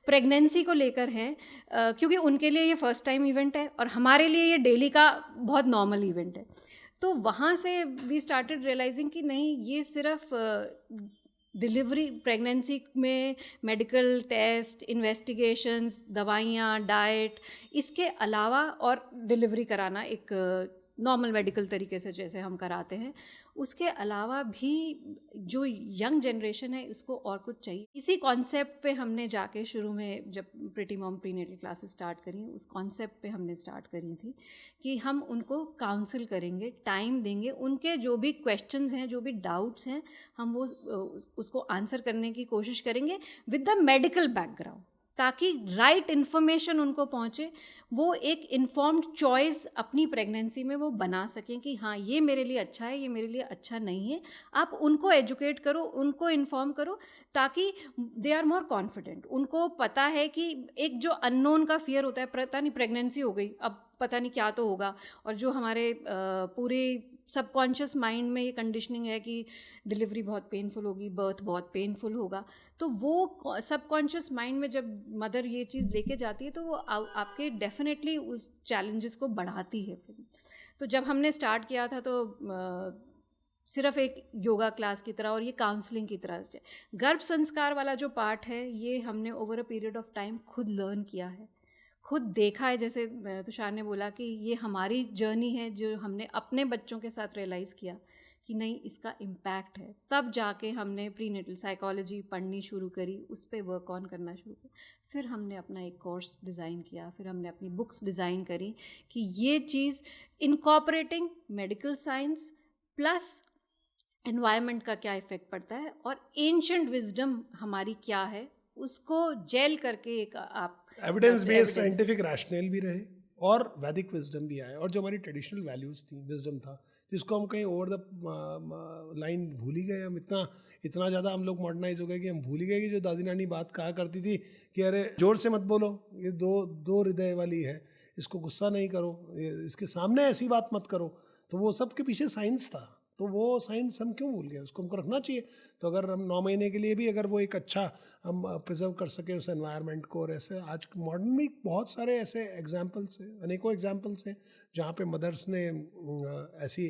प्रेगनेंसी को लेकर हैं, क्योंकि उनके लिए ये फर्स्ट टाइम इवेंट है और हमारे लिए ये डेली का बहुत नॉर्मल इवेंट है। तो वहाँ से वी स्टार्टेड रियलाइजिंग कि नहीं, ये सिर्फ डिलीवरी प्रेगनेंसी में मेडिकल टेस्ट, इन्वेस्टिगेशंस, दवाइयाँ, डाइट, इसके अलावा और डिलीवरी कराना एक नॉर्मल मेडिकल तरीके से जैसे हम कराते हैं, उसके अलावा भी जो यंग जनरेशन है इसको और कुछ चाहिए। इसी कॉन्सेप्ट पे हमने जाके शुरू में जब pretty mom prenatal classes start करी, उस कॉन्सेप्ट पे हमने स्टार्ट करी थी कि हम उनको काउंसिल करेंगे, टाइम देंगे, उनके जो भी क्वेश्चंस हैं, जो भी डाउट्स हैं, हम वो उसको आंसर करने की कोशिश करेंगे विद द मेडिकल बैकग्राउंड, ताकि राइट इन्फॉर्मेशन उनको पहुँचे, वो एक इन्फॉर्म्ड चॉइस अपनी प्रेगनेंसी में वो बना सकें कि हाँ ये मेरे लिए अच्छा है, ये मेरे लिए अच्छा नहीं है। आप उनको एजुकेट करो, उनको इन्फॉर्म करो, ताकि दे आर मोर कॉन्फिडेंट। उनको पता है कि एक जो अननोन का फियर होता है, पता नहीं प्रेगनेंसी हो गई, अब पता नहीं क्या तो होगा, और जो हमारे पूरे सबकॉन्शियस माइंड में ये कंडीशनिंग है कि डिलीवरी बहुत पेनफुल होगी, बर्थ बहुत पेनफुल होगा, तो वो सबकॉन्शियस माइंड में जब मदर ये चीज़ लेके जाती है तो वो आपके डेफिनेटली उस चैलेंजेस को बढ़ाती है। तो जब हमने स्टार्ट किया था तो सिर्फ एक योगा क्लास की तरह और ये काउंसलिंग की तरह से, गर्भ संस्कार वाला जो पार्ट है ये हमने over a period of time खुद लर्न किया है, खुद देखा है। जैसे तुषार ने बोला कि ये हमारी जर्नी है जो हमने अपने बच्चों के साथ रियलाइज़ किया कि नहीं इसका इम्पैक्ट है, तब जाके हमने प्रीनेटल साइकोलॉजी पढ़नी शुरू करी, उस पर वर्क ऑन करना शुरू किया। फिर हमने अपना एक कोर्स डिज़ाइन किया, फिर हमने अपनी बुक्स डिज़ाइन करी कि ये चीज़ incorporating medical science plus environment का क्या इफ़ेक्ट पड़ता है और एंशंट विजडम हमारी क्या है, उसको जेल करके एक आप एविडेंस बेस्ड साइंटिफिक रैशनल भी रहे और वैदिक विजडम भी आए, और जो हमारी ट्रेडिशनल वैल्यूज़ थी, विजडम था, जिसको हम कहीं ओवर द लाइन भूल ही गए। हम इतना ज़्यादा हम लोग मॉडर्नाइज हो गए कि हम भूल ही गए कि जो दादी नानी बात कहा करती थी कि अरे जोर से मत बोलो, ये दो हृदय वाली है, इसको गुस्सा नहीं करो, इसके सामने ऐसी बात मत करो। तो वो सब के पीछे साइंस था, तो वो साइंस हम क्यों भूल गए, उसको हमको रखना चाहिए। तो अगर हम 9 महीने के लिए भी अगर वो एक अच्छा हम प्रिजर्व कर सकें उस एनवायरनमेंट को, और ऐसे आज मॉडर्न में बहुत सारे ऐसे एग्जांपल्स हैं, अनेकों एग्जांपल्स हैं जहाँ पे मदर्स ने ऐसी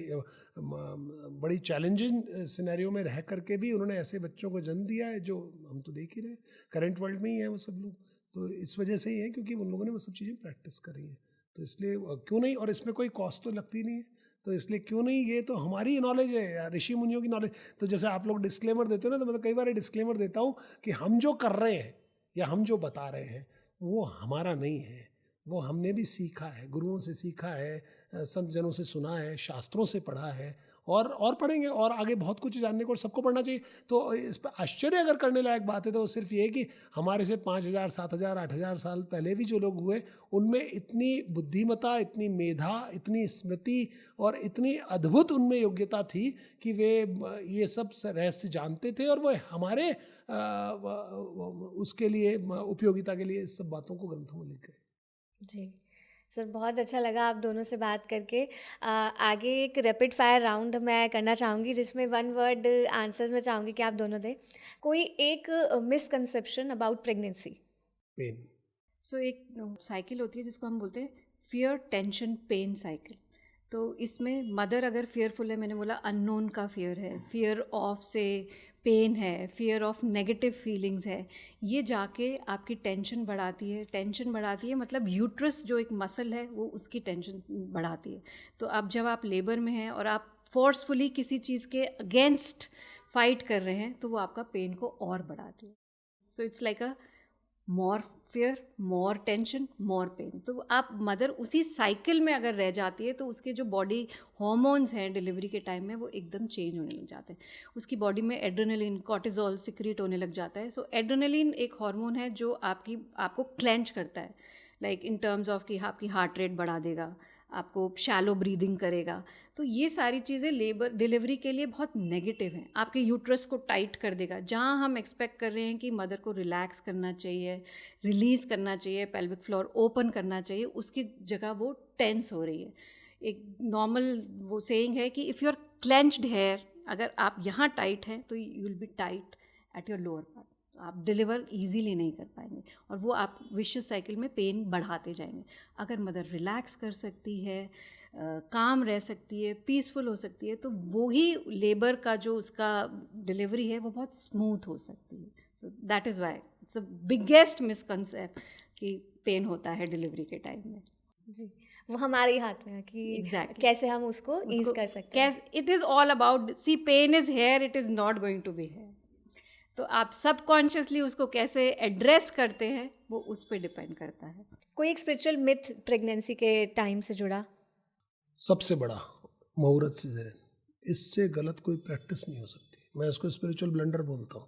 बड़ी चैलेंजिंग सिनेरियो में रह करके भी उन्होंने ऐसे बच्चों को जन्म दिया है जो हम तो देख ही रहे हैं, करंट वर्ल्ड में ही है वो सब लोग। तो इस वजह से ही है क्योंकि उन लोगों ने वो सब चीज़ें प्रैक्टिस करी हैं। तो इसलिए क्यों नहीं, और इसमें कोई कॉस्ट तो लगती नहीं है, तो इसलिए क्यों नहीं, ये तो हमारी नॉलेज है यार, ऋषि मुनियों की नॉलेज। तो जैसे आप लोग डिस्क्लेमर देते हो ना, तो मैं तो कई बार ये डिस्क्लेमर देता हूँ कि हम जो कर रहे हैं या हम जो बता रहे हैं वो हमारा नहीं है, वो हमने भी सीखा है, गुरुओं से सीखा है, संत जनों से सुना है, शास्त्रों से पढ़ा है, और पढ़ेंगे, और आगे बहुत कुछ जानने को, और सबको पढ़ना चाहिए। तो इस पर आश्चर्य अगर करने लायक बात है तो सिर्फ ये कि हमारे से 5000, 7000, 8000 साल पहले भी जो लोग हुए, उनमें इतनी बुद्धिमता, इतनी मेधा, इतनी स्मृति और इतनी अद्भुत उनमें योग्यता थी कि वे ये सब रहस्य जानते थे, और वो हमारे उसके लिए उपयोगिता के लिए इस सब बातों को ग्रंथों में लिख गए। जी सर, बहुत अच्छा लगा आप दोनों से बात करके। आगे एक रैपिड फायर राउंड मैं करना चाहूँगी जिसमें 1 वर्ड आंसर्स मैं चाहूँगी कि आप दोनों दें। कोई एक मिसकंसेप्शन अबाउट प्रेगनेंसी। पेन। सो एक साइकिल होती है जिसको हम बोलते हैं फियर टेंशन पेन साइकिल। तो इसमें मदर अगर फेयरफुल है, मैंने बोला अननोन का फियर है, फियर ऑफ से पेन है, फियर ऑफ नेगेटिव फीलिंग्स है, ये जाके आपकी टेंशन बढ़ाती है। टेंशन बढ़ाती है मतलब यूट्रस जो एक मसल है वो उसकी टेंशन बढ़ाती है। तो अब जब आप लेबर में हैं और आप फोर्सफुली किसी चीज़ के अगेंस्ट फाइट कर रहे हैं तो वो आपका पेन को और बढ़ाती है। So it's like a more fear, more tension, more pen. तो आप मदर उसी साइकिल में अगर रह जाती है तो उसके जो बॉडी हॉर्मोन्स हैं डिलीवरी के टाइम में वो एकदम चेंज होने लग जाते हैं। उसकी बॉडी में एड्रेनलिन, कॉर्टिजोल सिक्रीट होने लग जाता है। सो एड्रेनलिन एक हार्मोन है जो आपको क्लेंच करता है, लाइक इन टर्म्स ऑफ कि आपकी हार्ट रेट बढ़ा देगा, आपको शैलो ब्रीदिंग करेगा। तो ये सारी चीज़ें लेबर डिलीवरी के लिए बहुत नेगेटिव हैं। आपके यूट्रस को टाइट कर देगा। जहाँ हम एक्सपेक्ट कर रहे हैं कि मदर को रिलैक्स करना चाहिए, रिलीज़ करना चाहिए, पेल्विक फ्लोर ओपन करना चाहिए, उसकी जगह वो टेंस हो रही है। एक नॉर्मल वो सेइंग है कि इफ़ योर क्लेंच्ड हेयर, अगर आप यहाँ टाइट हैं तो you will be tight at your lower part, आप डिलीवर इजीली नहीं कर पाएंगे और वो आप विशियस साइकिल में पेन बढ़ाते जाएंगे। अगर मदर रिलैक्स कर सकती है, काम रह सकती है, पीसफुल हो सकती है, तो वो ही लेबर का जो उसका डिलीवरी है वो बहुत स्मूथ हो सकती है। So that is why it's a biggest misconcept कि पेन होता है डिलीवरी के टाइम में। जी, वो हमारे ही हाथ में है कि Exactly. कैसे हम उसको ईज कर सकते हैं। It is all about, see pain is here, it is not going to be here. तो आप सबकॉन्शियसली उसको कैसे एड्रेस करते हैं वो उस पर डिपेंड करता है। कोई एक स्पिरिचुअल मिथ प्रेगनेंसी के टाइम से जुड़ा? सबसे बड़ा मुहूर्त सिज़ेरियन, इससे गलत कोई प्रैक्टिस नहीं हो सकती। मैं इसको स्पिरिचुअल ब्लंडर बोलता हूँ,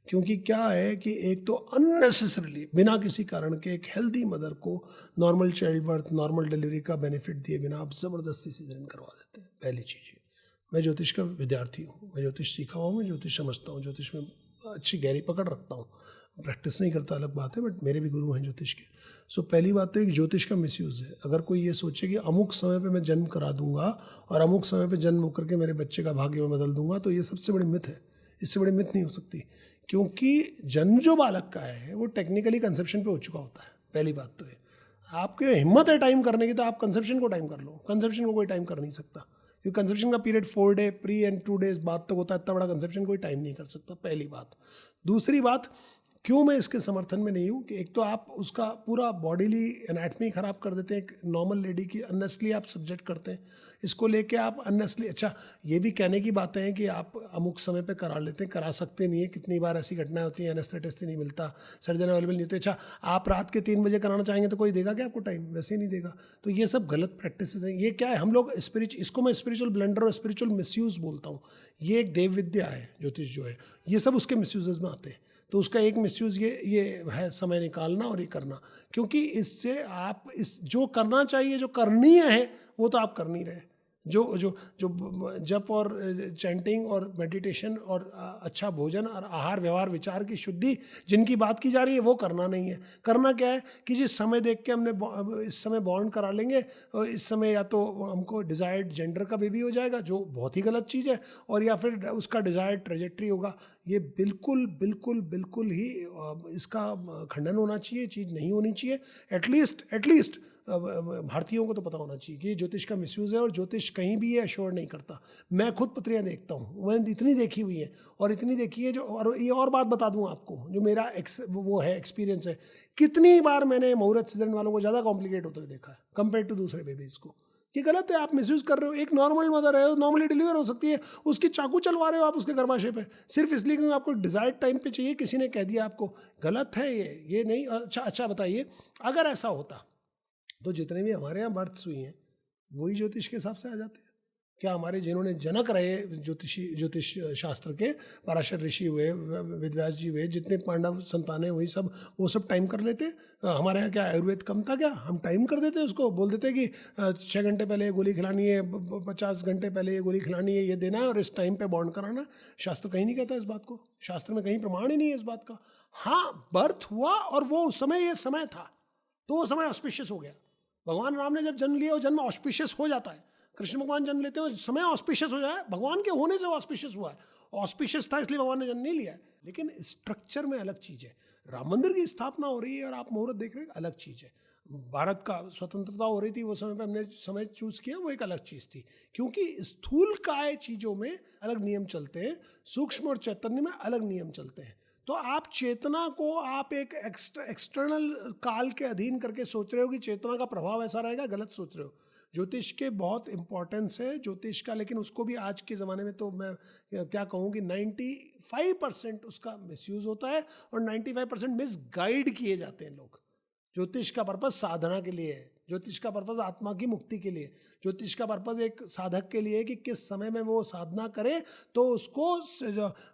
क्योंकि क्या है कि एक तो अननेसेसरीली बिना किसी कारण के एक हेल्दी मदर को normal child birth, normal delivery का बेनिफिट दिए बिना आप ज़बरदस्ती सिज़ेरियन करवा देते हैं। पहली चीज़ ये, मैं ज्योतिष का विद्यार्थी हूँ, मैं ज्योतिष सीखा हुआ हूँ, मैं ज्योतिष समझता हूँ, ज्योतिष में अच्छी गहरी पकड़ रखता हूँ। प्रैक्टिस नहीं करता अलग बात है, बट मेरे भी गुरु हैं ज्योतिष के। सो पहली बात तो एक ज्योतिष का मिसयूज़ है। अगर कोई ये सोचे कि अमुक समय पे मैं जन्म करा दूंगा और अमुक समय पे जन्म होकर के मेरे बच्चे का भाग्य में बदल दूंगा, तो ये सबसे बड़ी मिथ है। इससे बड़ी मिथ नहीं हो सकती, क्योंकि जन्म जो बालक का है वो टेक्निकली कंसेप्शन पे हो चुका होता है। पहली बात तो है, आपके हिम्मत है टाइम करने की तो आप कंसेप्शन को टाइम कर लो। कंसेप्शन को कोई टाइम कर नहीं सकता, क्योंकि कंसेप्शन का period 4 day pre and 2 days बाद तक होता है। इतना बड़ा कंसेप्शन कोई टाइम नहीं कर सकता, पहली बात। दूसरी बात, क्यों मैं इसके समर्थन में नहीं हूँ कि एक तो आप उसका पूरा बॉडीली एनाटमी ख़राब कर देते हैं। एक नॉर्मल लेडी की अननेसली आप सब्जेक्ट करते हैं, इसको लेके आप अननेसली। अच्छा, ये भी कहने की बातें हैं कि आप अमुक समय पे करा लेते हैं, करा सकते नहीं है। कितनी बार ऐसी घटनाएं होती हैं, एनेस्थेटिस्ट नहीं मिलता, सर्जन अवेलेबल नहीं होते। अच्छा, आप रात के 3 बजे कराना चाहेंगे तो कोई देगा क्या आपको टाइम? वैसे ही नहीं देगा। तो ये सब गलत प्रैक्टिस हैं। ये क्या है, हम लोग इसको मैं स्पिरिचुअल ब्लंडर और स्पिरिचुअल मिसयूज़ बोलता हूँ। ये एक देव विद्या है ज्योतिष जो है, ये सब उसके मिसयूजेज में आते हैं। तो उसका एक मिसयूज़ ये है, समय निकालना और ये करना, क्योंकि इससे आप इस जो करना चाहिए, जो करनीय है, वो तो आप कर नहीं रहे। जो जप और चैंटिंग और मेडिटेशन और अच्छा भोजन और आहार व्यवहार विचार की शुद्धि जिनकी बात की जा रही है, वो करना नहीं है। करना क्या है कि जिस समय देख के हमने इस समय बॉन्ड करा लेंगे, इस समय या तो हमको डिज़ायर्ड जेंडर का बेबी हो जाएगा, जो बहुत ही गलत चीज़ है, और या फिर उसका डिज़ायर्ड ट्रेजेक्ट्री होगा। ये बिल्कुल बिल्कुल बिल्कुल ही इसका खंडन होना चाहिए, चीज़ नहीं होनी चाहिए। एटलीस्ट भारतीयों को तो पता होना चाहिए कि ये ज्योतिष का मिसयूज़ है, और ज्योतिष कहीं भी ये अश्योर नहीं करता। मैं खुद पत्रियाँ देखता हूँ, मैंने इतनी देखी हुई है, और इतनी देखी है जो, और ये और बात बता दूँ आपको, जो मेरा वो है एक्सपीरियंस है, कितनी बार मैंने मुहूर्त सिजन वालों को ज़्यादा कॉम्प्लिकेट होते हुए देखा है कंपेयर टू दूसरे बेबीज़ को। ये गलत है, आप मिसयूज़ कर रहे हो। एक नॉर्मल मदर है, नॉर्मली डिलीवर हो सकती है, उसकी चाकू चलवा रहे हो आप उसके गर्भाशय पे, सिर्फ इसलिए क्योंकि आपको डिज़ायर्ड टाइम पे चाहिए, किसी ने कह दिया आपको। गलत है ये नहीं। अच्छा बताइए, अगर ऐसा होता तो जितने भी हमारे यहाँ बर्थ्स हुई हैं वही ज्योतिष के हिसाब से आ जाते हैं क्या? हमारे जिन्होंने जनक रहे ज्योतिष शास्त्र के, पराशर ऋषि हुए, वेदव्यास जी हुए, जितने पांडव संतानें हुई, सब वो सब टाइम कर लेते। हमारे यहाँ क्या आयुर्वेद कम था क्या? हम टाइम कर देते उसको, बोल देते कि 6 घंटे पहले ये गोली खिलानी है, 50 घंटे पहले ये गोली खिलानी है, ये देना है और इस टाइम पे बॉन्ड कराना। शास्त्र कहीं नहीं कहता इस बात को, शास्त्र में कहीं प्रमाण ही नहीं है इस बात का। हाँ, बर्थ हुआ और वो उस समय ये समय था, तो वो समय ऑस्पिशियस हो गया। भगवान राम ने जब जन्म लिया, वो जन्म ऑस्पिशियस हो जाता है। कृष्ण भगवान जन्म लेते हैं, समय ऑस्पिशियस हो जाए, भगवान के होने से वो ऑस्पिशियस हुआ है। ऑस्पिशियस था इसलिए भगवान ने जन्म नहीं लिया है। लेकिन स्ट्रक्चर में अलग चीज़ है। राम मंदिर की स्थापना हो रही है और आप मुहूर्त देख रहे हैं, अलग चीज़ है। भारत का स्वतंत्रता हो रही थी, वो समय पे हमने समय चूज़ किया, वो एक अलग चीज़ थी। क्योंकि स्थूल काय चीज़ों में अलग नियम चलते हैं, सूक्ष्म और चैतन्य में अलग नियम चलते हैं। तो आप चेतना को आप एक एक्सटर्नल काल के अधीन करके सोच रहे हो कि चेतना का प्रभाव ऐसा रहेगा, गलत सोच रहे हो। ज्योतिष के बहुत इंपॉर्टेंस है ज्योतिष का, लेकिन उसको भी आज के ज़माने में तो मैं क्या कहूँ कि 95% उसका मिसयूज़ होता है और 95% मिसगाइड किए जाते हैं लोग। ज्योतिष का पर्पस साधना के लिए है, ज्योतिष का पर्पज़ आत्मा की मुक्ति के लिए, ज्योतिष का पर्पज़ एक साधक के लिए कि किस समय में वो साधना करे तो उसको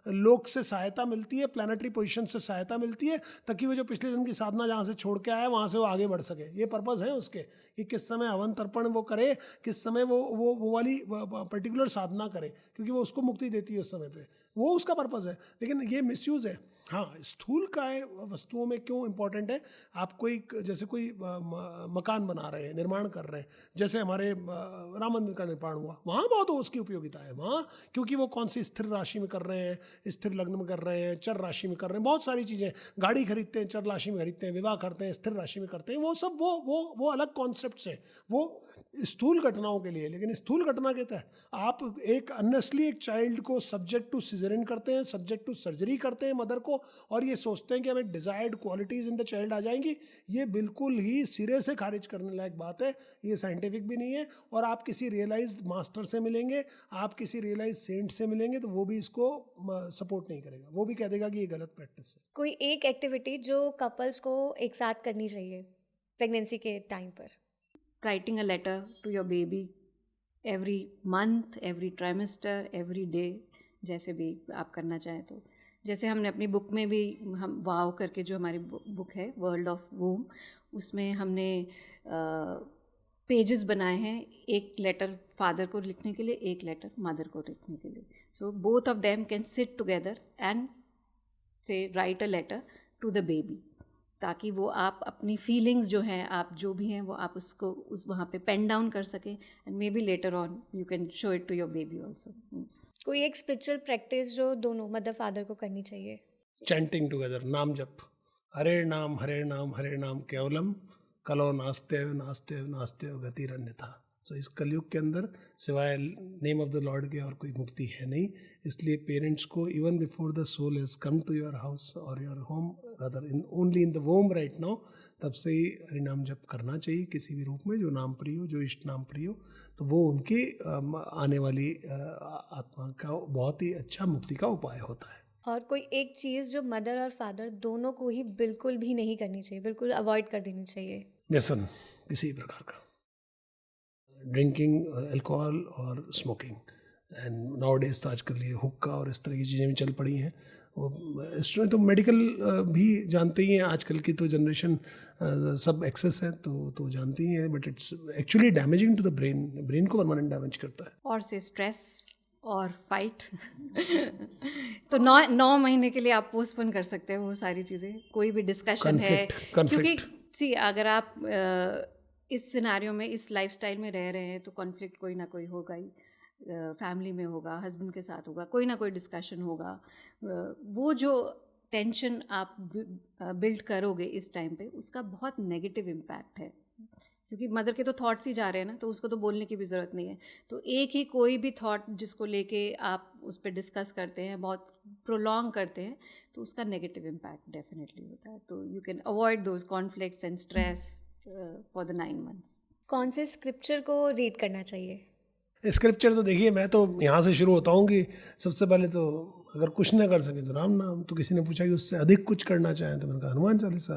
लोक से सहायता मिलती है, प्लानिटरी पोजीशन से सहायता मिलती है, ताकि वो जो पिछले जन्म की साधना जहाँ से छोड़ के आया वहाँ से वो आगे बढ़ सके। ये पर्पज़ है उसके कि किस समय हवन तर्पण वो करे, किस समय वो वाली पर्टिकुलर साधना करे, क्योंकि वो उसको मुक्ति देती है उस समय पे, वो उसका पर्पज़ है। लेकिन ये मिसयूज़ है। हाँ, स्थूल काय वस्तुओं में क्यों इम्पोर्टेंट है? आप कोई जैसे कोई मकान बना रहे हैं, निर्माण कर रहे हैं, जैसे हमारे राम मंदिर का निर्माण हुआ, वहाँ बहुत उसकी उपयोगिता है वहाँ, क्योंकि वो कौन सी स्थिर राशि में कर रहे हैं, स्थिर लग्न में कर रहे हैं, चर राशि में कर रहे हैं, बहुत सारी चीज़ें, गाड़ी खरीदते हैं चर राशि में खरीदते हैं, विवाह करते हैं स्थिर राशि में करते हैं, वो सब वो अलग कॉन्सेप्ट है, वो स्थूल घटनाओं के लिए। लेकिन स्थूल घटना के तहत आप एक अननेसली एक चाइल्ड को सब्जेक्ट टू सिजेरियन करते हैं, सब्जेक्ट टू सर्जरी करते हैं मदर को, और ये सोचते हैं कि हमें desired qualities in the child आ जाएंगी, ये बिल्कुल ही सिरे से खारिज करने लायक बात है। ये साइंटिफिक भी नहीं है। और आप किसी रियलाइज्ड मास्टर से मिलेंगे, आप किसी रियलाइज्ड सेंट से मिलेंगे, तो वो भी इसको सपोर्ट नहीं करेगा, वो भी कह देगा कि ये गलत प्रैक्टिस है। कोई एक एक्टिविटी जो कपल्स को एक साथ करनी चाहिए प्रेगनेंसी के टाइम पर? Writing a letter to your baby every month, every trimester, every day, जैसे भी आप करना चाहें तो। जैसे हमने अपनी बुक में भी, हम वाव करके जो हमारी बुक है वर्ल्ड ऑफ वूम, उसमें हमने पेजेस बनाए हैं, एक लेटर फादर को लिखने के लिए, एक लेटर मदर को लिखने के लिए। So both of them can sit together and say write a letter to the baby, ताकि वो आप अपनी फीलिंग्स जो हैं, आप जो भी हैं, वो आप उसको उस वहाँ पे पेन डाउन कर सकें, and maybe later on you can show it to your baby also. कोई एक स्पिरिचुअल प्रैक्टिस जो दोनों मदर फादर को करनी चाहिए? चैंटिंग टुगेदर, नाम जप, हरे नाम हरे नाम केवलम, कलो नास्तेव नास्तेव नास्तेव गतिरन्यथा। सो इस कलयुग के अंदर सिवाय नेम ऑफ द लॉर्ड के और कोई मुक्ति है नहीं। इसलिए पेरेंट्स को even before the soul has come to your house और your home, rather only in the womb right now, तब से ही हरिनाम जप करना चाहिए किसी भी रूप में, जो नाम प्रिय हो, जो इष्ट नाम प्रिय हो, तो वो उनकी आने वाली आत्मा का बहुत ही अच्छा मुक्ति का उपाय होता है। और कोई एक चीज़ जो मदर और फादर दोनों को ही बिल्कुल भी नहीं करनी चाहिए, बिल्कुल अवॉइड कर देनी चाहिए? व्यसन किसी प्रकार का, ड्रिंकिंग, अल्कोहल और स्मोकिंग, एंड नाउडेज तो आजकल ये हुक्का और इस तरह की चीज़ें भी चल पड़ी हैं। वो इसमें तो मेडिकल भी जानते ही हैं, आजकल की तो जनरेशन सब एक्सेस है तो जानती ही हैं, but it's actually damaging to the brain को परमानेंट डैमेज करता है। और से स्ट्रेस और फाइट तो 9 महीने के लिए आप पोस्टपोन कर सकते हो वो सारी चीज़ें, कोई भी डिस्कशन है, क्योंकि सी अगर आप इस सिनारियो में, इस लाइफस्टाइल में रह रहे हैं, तो कॉन्फ्लिक्ट कोई ना कोई होगा ही, फैमिली में होगा, हस्बैंड के साथ होगा, कोई ना कोई डिस्कशन होगा। वो जो टेंशन आप बिल्ड करोगे इस टाइम पे, उसका बहुत नेगेटिव इम्पैक्ट है, क्योंकि मदर के तो थॉट्स ही जा रहे हैं ना, तो उसको तो बोलने की भी ज़रूरत नहीं है। तो एक ही कोई भी थॉट जिसको लेके आप उस पर डिस्कस करते हैं, बहुत प्रोलॉन्ग करते हैं, तो उसका नेगेटिव इम्पैक्ट डेफिनेटली होता है। तो you can avoid those conflicts and stress for the 9 months। कौन से स्क्रिप्चर को रीड करना चाहिए? स्क्रिप्चर तो देखिए, मैं तो यहाँ से शुरू होता हूँ कि सबसे पहले तो अगर कुछ ना कर सके तो राम नाम। तो किसी ने पूछा कि उससे अधिक कुछ करना चाहें, तो मैंने कहा हनुमान चालीसा।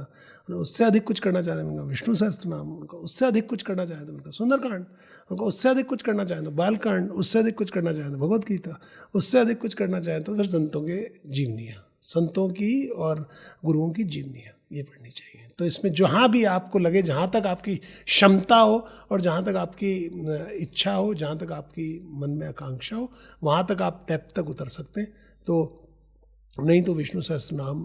उससे अधिक कुछ करना चाहें, मैंने कहा विष्णु सहस्त्र नाम। उनका उससे अधिक कुछ करना चाहें तो मैंने कहा सुंदरकांड। उनका उससे अधिक कुछ करना चाहें तो बालकांड। उससे अधिक कुछ करना चाहें तो भगवद गीता। उससे अधिक कुछ करना चाहें तो फिर संतों के जीवनियाँ, संतों की और गुरुओं की जीवनियाँ, ये पढ़नी चाहिए। तो इसमें जहाँ भी आपको लगे, जहाँ तक आपकी क्षमता हो और जहाँ तक आपकी इच्छा हो, जहाँ तक आपकी मन में आकांक्षा हो, वहाँ तक आप डेप्थ तक उतर सकते हैं। तो नहीं तो विष्णु सहस्त्र नाम,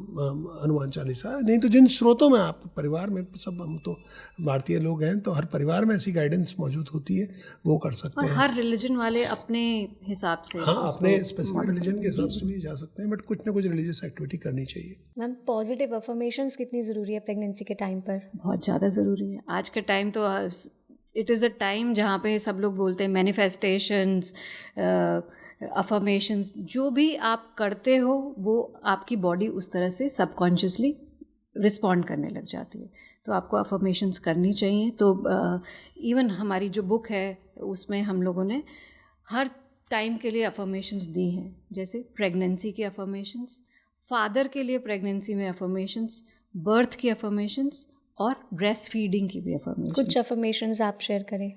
हनुमान चालीसा, नहीं तो जिन स्रोतों में आप परिवार में, सब हम तो भारतीय लोग हैं, तो हर परिवार में ऐसी गाइडेंस मौजूद होती है, वो कर सकते हैं। हर रिलीजन वाले अपने हिसाब से, हाँ, अपने स्पेसिफिक रिलीजन के हिसाब से भी जा सकते हैं, बट कुछ ना कुछ रिलीजियस एक्टिविटी करनी चाहिए। मैम, पॉजिटिव अफर्मेशंस कितनी ज़रूरी है प्रेगनेंसी के टाइम पर? बहुत ज़्यादा ज़रूरी है। आज का टाइम तो इट इज़ अ टाइम जहाँ पे सब लोग बोलते हैं मैनिफेस्टेशंस, अफर्मेशंस, जो भी आप करते हो वो आपकी बॉडी उस तरह से सबकॉन्शियसली रिस्पॉन्ड करने लग जाती है। तो आपको अफर्मेशंस करनी चाहिए। तो इवन हमारी जो बुक है उसमें हम लोगों ने हर टाइम के लिए अफर्मेशंस दी हैं, जैसे प्रेगनेंसी की अफर्मेशंस, फादर के लिए प्रेगनेंसी में अफर्मेशंस, बर्थ की अफर्मेशंस और ब्रेस्ट फीडिंग की भी अफर्मेशन। कुछ अफर्मेशंस आप शेयर करें।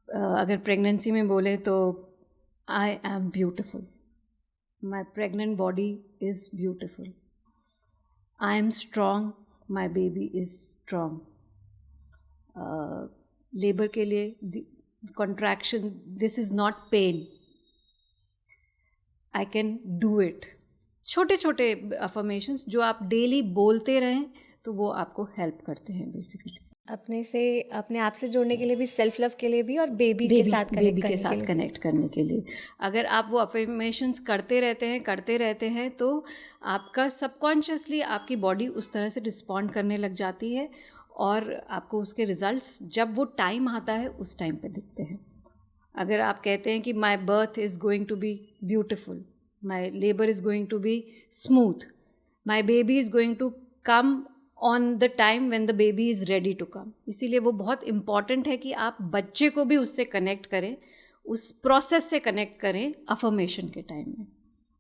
अगर प्रेगनेंसी में बोले तो I am beautiful, my pregnant body is beautiful, I am strong, my baby is strong. Labour के लिए contraction, this is not pain, I can do it. छोटे छोटे अफर्मेशंस जो आप डेली बोलते रहें तो वो आपको हेल्प करते हैं बेसिकली अपने आप से जोड़ने के लिए भी, सेल्फ लव के लिए भी, और बेबी के साथ कनेक्ट करने के लिए। अगर आप वो अफर्मेशंस करते रहते हैं तो आपका सबकॉन्शियसली आपकी बॉडी उस तरह से रिस्पॉन्ड करने लग जाती है और आपको उसके रिजल्ट्स जब वो टाइम आता है उस टाइम पे दिखते हैं। अगर आप कहते हैं कि my birth is going to be beautiful, my labour is going to be smooth, my baby is going to come on the time when the baby is ready to come, इसीलिए वो बहुत इम्पॉर्टेंट है कि आप बच्चे को भी उससे कनेक्ट करें, उस प्रोसेस से कनेक्ट करें अफर्मेशन के टाइम में।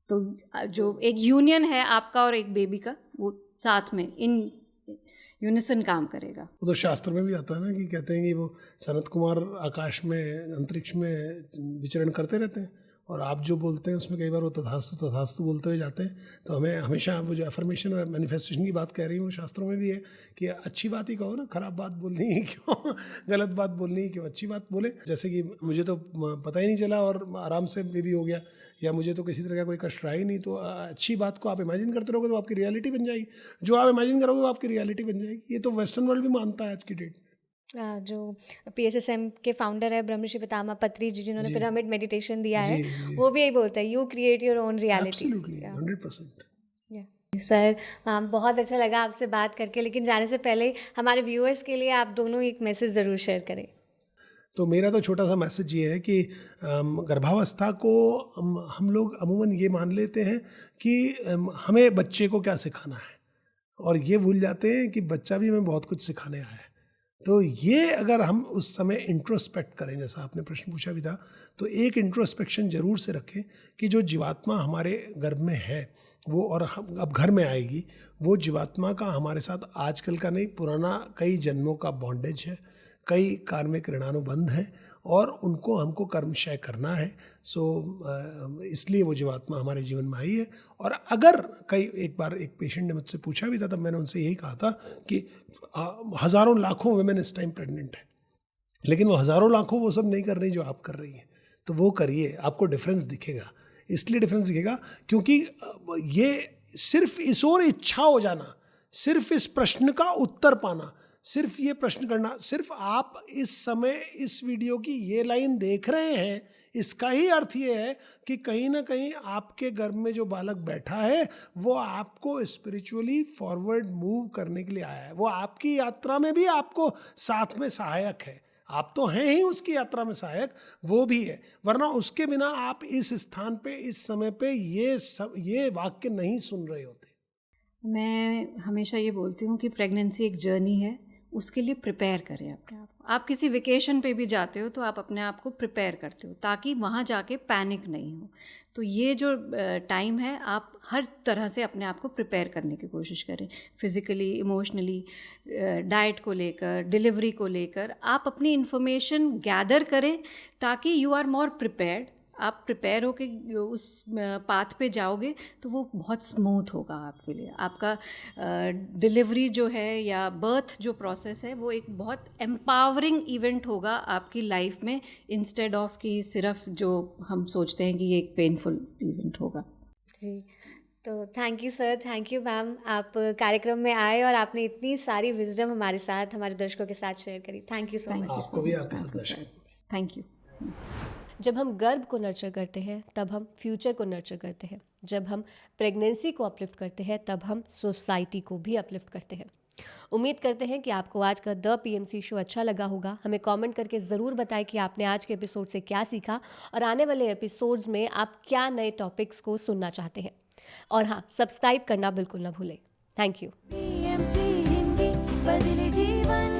तो जो एक यूनियन है आपका और एक बेबी का, वो साथ में इन यूनिसन काम करेगा। वो तो शास्त्र में भी आता है ना कि कहते हैं कि वो सनत कुमार आकाश में, अंतरिक्ष में विचरण करते रहते हैं और आप जो बोलते हैं उसमें कई बार वो तथास्तु बोलते हुए जाते हैं। तो हमें हमेशा वो जो अफर्मेशन और मैनिफेस्टेशन की बात कह रही हूँ, वो शास्त्रों में भी है कि अच्छी बात ही कहो ना, खराब बात बोलनी ही क्यों, गलत बात बोलनी ही क्यों, अच्छी बात बोले। जैसे कि मुझे तो पता ही नहीं चला और आराम से बेबी हो गया, या मुझे तो किसी तरह का कोई कष्ट रहा ही नहीं, तो अच्छी बात को आप इमेजिन करते रहोगे तो आपकी रियलिटी बन जाएगी। जो आप इमेजिन करोगे वो आपकी रियलिटी बन जाएगी। ये तो वेस्टर्न वर्ल्ड भी मानता है आज की डेट में। जो PSSM के फाउंडर है ब्रह्मर्षि पितामह पत्री जी, जिन्होंने पिरामिड मेडिटेशन दिया है, वो भी यही बोलता है, you create your own reality. 100%। Sir, बहुत अच्छा लगा आपसे बात करके, लेकिन जाने से पहले हमारे व्यूअर्स के लिए आप दोनों एक मैसेज ज़रूर शेयर करें। तो मेरा तो छोटा सा मैसेज ये है कि गर्भावस्था को हम लोग अमूमन ये मान लेते हैं कि हमें बच्चे को क्या सिखाना है, और ये भूल जाते हैं कि बच्चा भी हमें बहुत कुछ सिखाने आया है। तो ये अगर हम उस समय इंट्रोस्पेक्ट करें, जैसा आपने प्रश्न पूछा भी था, तो एक इंट्रोस्पेक्शन जरूर से रखें कि जो जीवात्मा हमारे गर्भ में है वो, और हम अब घर में आएगी, वो जीवात्मा का हमारे साथ आजकल का नहीं, पुराना कई जन्मों का बॉन्डेज है, कई कार्मिक ऋणानुबंध हैं और उनको हमको कर्मशय करना है। सो इसलिए वो जीवात्मा हमारे जीवन में आई है। और अगर एक बार एक पेशेंट ने मुझसे पूछा भी था, तब मैंने उनसे यही कहा था कि हज़ारों लाखों वुमेन इस टाइम प्रेग्नेंट है, लेकिन वो हज़ारों लाखों वो सब नहीं कर रही जो आप कर रही हैं, तो वो करिए, आपको डिफरेंस दिखेगा। इसलिए डिफरेंस दिखेगा क्योंकि ये सिर्फ इस ओर इच्छा हो जाना, सिर्फ इस प्रश्न का उत्तर पाना, सिर्फ ये प्रश्न करना, सिर्फ आप इस समय इस वीडियो की ये लाइन देख रहे हैं, इसका ही अर्थ ये है कि कहीं ना कहीं आपके गर्भ में जो बालक बैठा है वो आपको स्पिरिचुअली फॉरवर्ड मूव करने के लिए आया है। वो आपकी यात्रा में भी आपको साथ में सहायक है। आप तो हैं ही उसकी यात्रा में सहायक, वो भी है, वरना उसके बिना आप इस स्थान पे, इस समय पे ये वाक्य नहीं सुन रहे होते। मैं हमेशा ये बोलती हूँ कि प्रेगनेंसी एक जर्नी है, उसके लिए प्रिपेयर करें अपने आप को। आप किसी वेकेशन पे भी जाते हो तो आप अपने आप को प्रिपेयर करते हो ताकि वहाँ जाके पैनिक नहीं हो। तो ये जो टाइम है, आप हर तरह से अपने आप को प्रिपेयर करने की कोशिश करें, फिज़िकली, इमोशनली, डाइट को लेकर, डिलीवरी को लेकर आप अपनी इन्फॉर्मेशन गैदर करें ताकि यू आर मोर प्रिपेयर्ड। आप प्रिपेयर होके उस पाथ पे जाओगे तो वो बहुत स्मूथ होगा आपके लिए। आपका डिलीवरी जो है या बर्थ जो प्रोसेस है वो एक बहुत एम्पावरिंग इवेंट होगा आपकी लाइफ में, इंस्टेड ऑफ कि सिर्फ जो हम सोचते हैं कि ये एक पेनफुल इवेंट होगा। जी, तो thank you sir, thank you ma'am, आप कार्यक्रम में आए और आपने इतनी सारी विजडम हमारे साथ, हमारे दर्शकों के साथ शेयर करी। Thank you so much. आपको भी, आपके साथ दर्शकों को भी थैंक यू। जब हम गर्भ को नर्चर करते हैं तब हम फ्यूचर को नर्चर करते हैं। जब हम प्रेगनेंसी को अपलिफ्ट करते हैं तब हम सोसाइटी को भी अपलिफ्ट करते हैं। उम्मीद करते हैं कि आपको आज का द PMC शो अच्छा लगा होगा। हमें कमेंट करके ज़रूर बताएं कि आपने आज के एपिसोड से क्या सीखा और आने वाले एपिसोड्स में आप क्या नए टॉपिक्स को सुनना चाहते हैं। और हाँ, सब्सक्राइब करना बिल्कुल ना भूलें। Thank you. PMC हिंदी बदले जीवन।